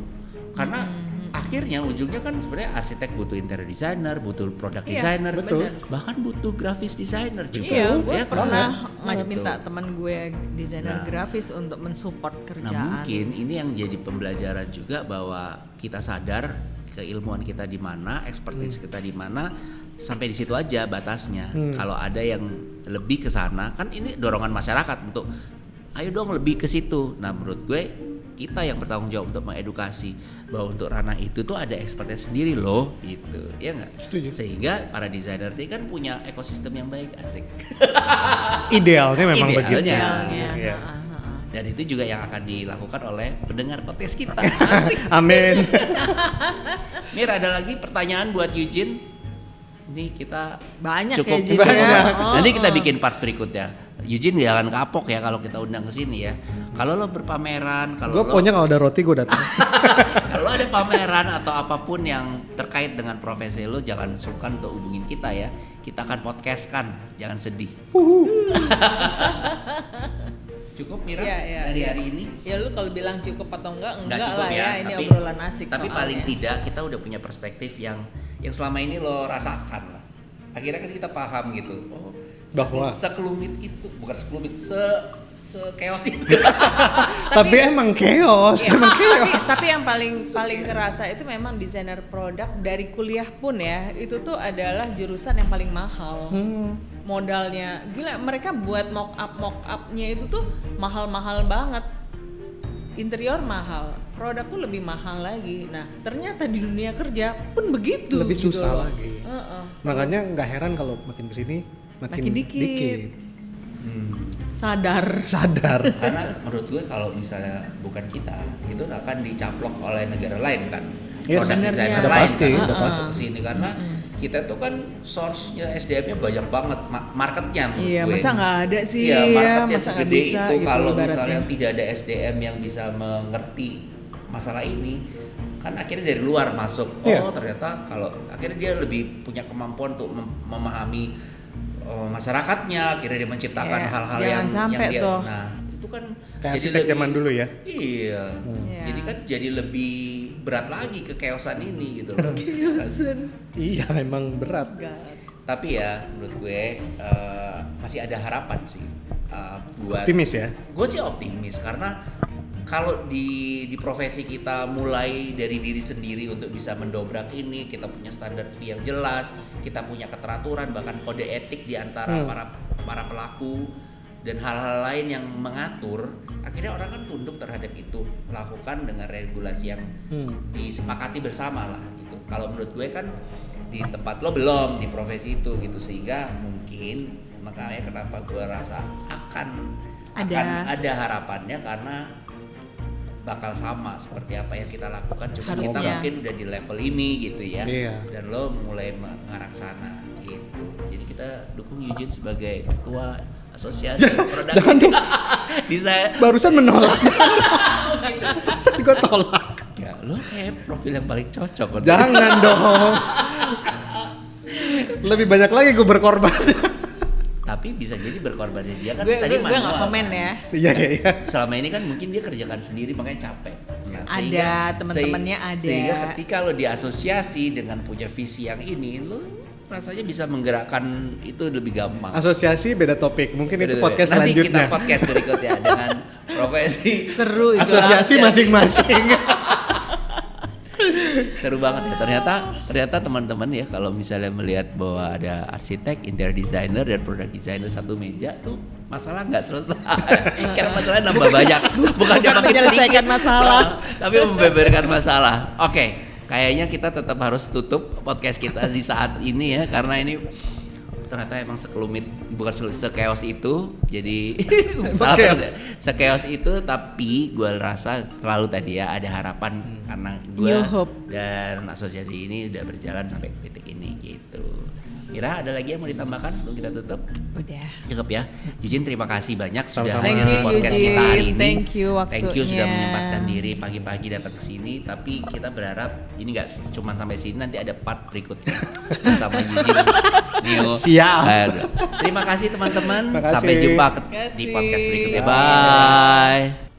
Karena akhirnya ujungnya kan sebenarnya arsitek butuh interior designer, butuh product Iya, designer, betul. bahkan butuh grafis designer juga. Iya, gue ya kan? pernah Betul. minta teman gue desainer Nah. grafis untuk mensupport Nah kerjaan. mungkin ini yang jadi pembelajaran juga bahwa kita sadar keilmuan kita di mana, expertise kita di mana, sampai di situ aja batasnya. Kalau ada yang lebih ke sana, kan ini dorongan masyarakat untuk ayo dong lebih ke situ. Nah menurut gue kita yang bertanggung jawab untuk mengedukasi bahwa untuk ranah itu tuh ada expertise sendiri loh, gitu, ya nggak? Setuju. Sehingga para desainer ini kan punya ekosistem yang baik, asik. Idealnya memang Idealnya. begitu. Idealnya. Iya. Dan itu juga yang akan dilakukan oleh pendengar podcast kita. Amin. Mir, ada lagi pertanyaan buat Eugene? Ini kita Banyak cukup ya, Jin, banyak. ya. Oh, Nanti kita bikin part berikutnya. Eugene jangan kapok ya kalau kita undang ke sini ya. Kalau lo berpameran, Gue kalau lo pokoknya kalau ada roti gue datang. kalau lo ada pameran atau apapun yang terkait dengan profesi lo, jangan sungkan untuk hubungin kita ya. Kita akan podcastkan, jangan sedih. Cukup Mira Iya, iya, dari iya. hari ini? Ya lu kalau bilang cukup atau enggak Nggak cukup lah ya. Ini tapi, obrolan asik tapi soalnya. paling tidak kita udah punya perspektif yang selama ini lo rasakan lah. Akhirnya kan kita paham gitu. Oh, Bahwa- sekelumit itu, bukan sekelumit, chaos itu. Tapi emang chaos, Ya, emang chaos. tapi yang paling kerasa itu memang desainer produk dari kuliah pun ya, itu tuh adalah jurusan yang paling mahal. Modalnya gila, mereka buat mock upnya itu tuh mahal-mahal banget. Interior mahal, produk tuh lebih mahal lagi. Nah ternyata di dunia kerja pun begitu. Lebih gitu susah loh. lagi. Heeh. Makanya nggak heran kalau makin kesini Makin dikit. Sadar. Sadar. Karena menurut gue kalau misalnya bukan kita, itu akan dicaplok oleh negara lain kan. Yes, Produk sebenarnya. desainer Udah lain pasti, kan udah pasti. masuk ke sini karena kita tuh kan source-nya SDM-nya banyak banget, marketnya menurut Iya, gue. masa nggak ada sih? Iya, ya, marketnya masa nggak segede bisa itu gitu kalau ibaratnya. misalnya tidak ada SDM yang bisa mengerti masalah ini, kan akhirnya dari luar masuk. Oh, Iya. ternyata kalau akhirnya dia lebih punya kemampuan untuk memahami masyarakatnya, akhirnya dia menciptakan Iya, hal-hal jangan yang sampai dia, tuh. nah itu kan Kayak arsitek zaman dulu ya. Iya. Iya. Jadi kan jadi lebih berat lagi ke keosan ini gitu. Iya, emang berat. Tapi ya menurut gue masih ada harapan sih buat. Optimis ya. Gue sih optimis karena kalau di profesi kita mulai dari diri sendiri untuk bisa mendobrak ini, kita punya standar fee yang jelas, kita punya keteraturan bahkan kode etik di antara para pelaku dan hal-hal lain yang mengatur, akhirnya orang kan tunduk terhadap itu, lakukan dengan regulasi yang disepakati bersama lah gitu. Kalau menurut gue kan di tempat lo belum di profesi itu gitu, sehingga mungkin makanya kenapa gue rasa akan ada harapannya karena bakal sama seperti apa yang kita lakukan, cuma kita Harusnya. mungkin udah di level ini gitu ya. Iya. Dan lo mulai mengarah ke sana gitu. Jadi kita dukung Eugene sebagai ketua asosiasi produk Jangan dong. desain. Barusan menolak. Gue tolak. Ya, lo kayak profil yang paling cocok untuk Jangan dong. Lebih banyak lagi gue berkorban. tapi bisa jadi berkorbannya dia kan Gue tadi nggak manual. komen ya. Iya, iya, iya. Selama ini kan mungkin dia kerjakan sendiri makanya capek. Nah, Ada, teman-temannya ada. Sehingga ketika lo diasosiasi dengan punya visi yang ini, lo rasanya bisa menggerakkan itu lebih gampang. Asosiasi beda topik. Mungkin itu Beda-beda. podcast Nanti selanjutnya. kita podcast berikutnya dengan profesi Seru itu. Asosiasi masing-masing. seru banget ya. Ternyata teman-teman ya kalau misalnya melihat bahwa ada arsitek, interior designer dan product designer satu meja tuh masalah nggak selesai. Karena masalahnya nambah banyak. Bukan dia makin menyelesaikan sedikit. masalah. Tapi membeberkan masalah. Oke, kayaknya kita tetap harus tutup podcast kita di saat ini ya karena ini ternyata emang sekelumit, bukan sekeos itu. Jadi sekeos itu, tapi gue rasa selalu tadi ya ada harapan karena gue New hope. dan asosiasi ini udah berjalan sampai titik ini gitu. Kira ada lagi yang mau ditambahkan sebelum kita tutup? Udah. Cukup ya. Eugene terima kasih banyak sudah Sama-sama. hadir Thank di you, podcast kita Eugene. hari ini. Thank you Thank you sudah waktunya. menyempatkan diri pagi-pagi datang ke sini. Tapi kita berharap ini nggak cuma sampai sini, nanti ada part berikutnya bersama Eugene. Neo. Siap. Terima kasih teman-teman. Terima kasih. Sampai jumpa di Terima kasih. podcast berikutnya. Bye.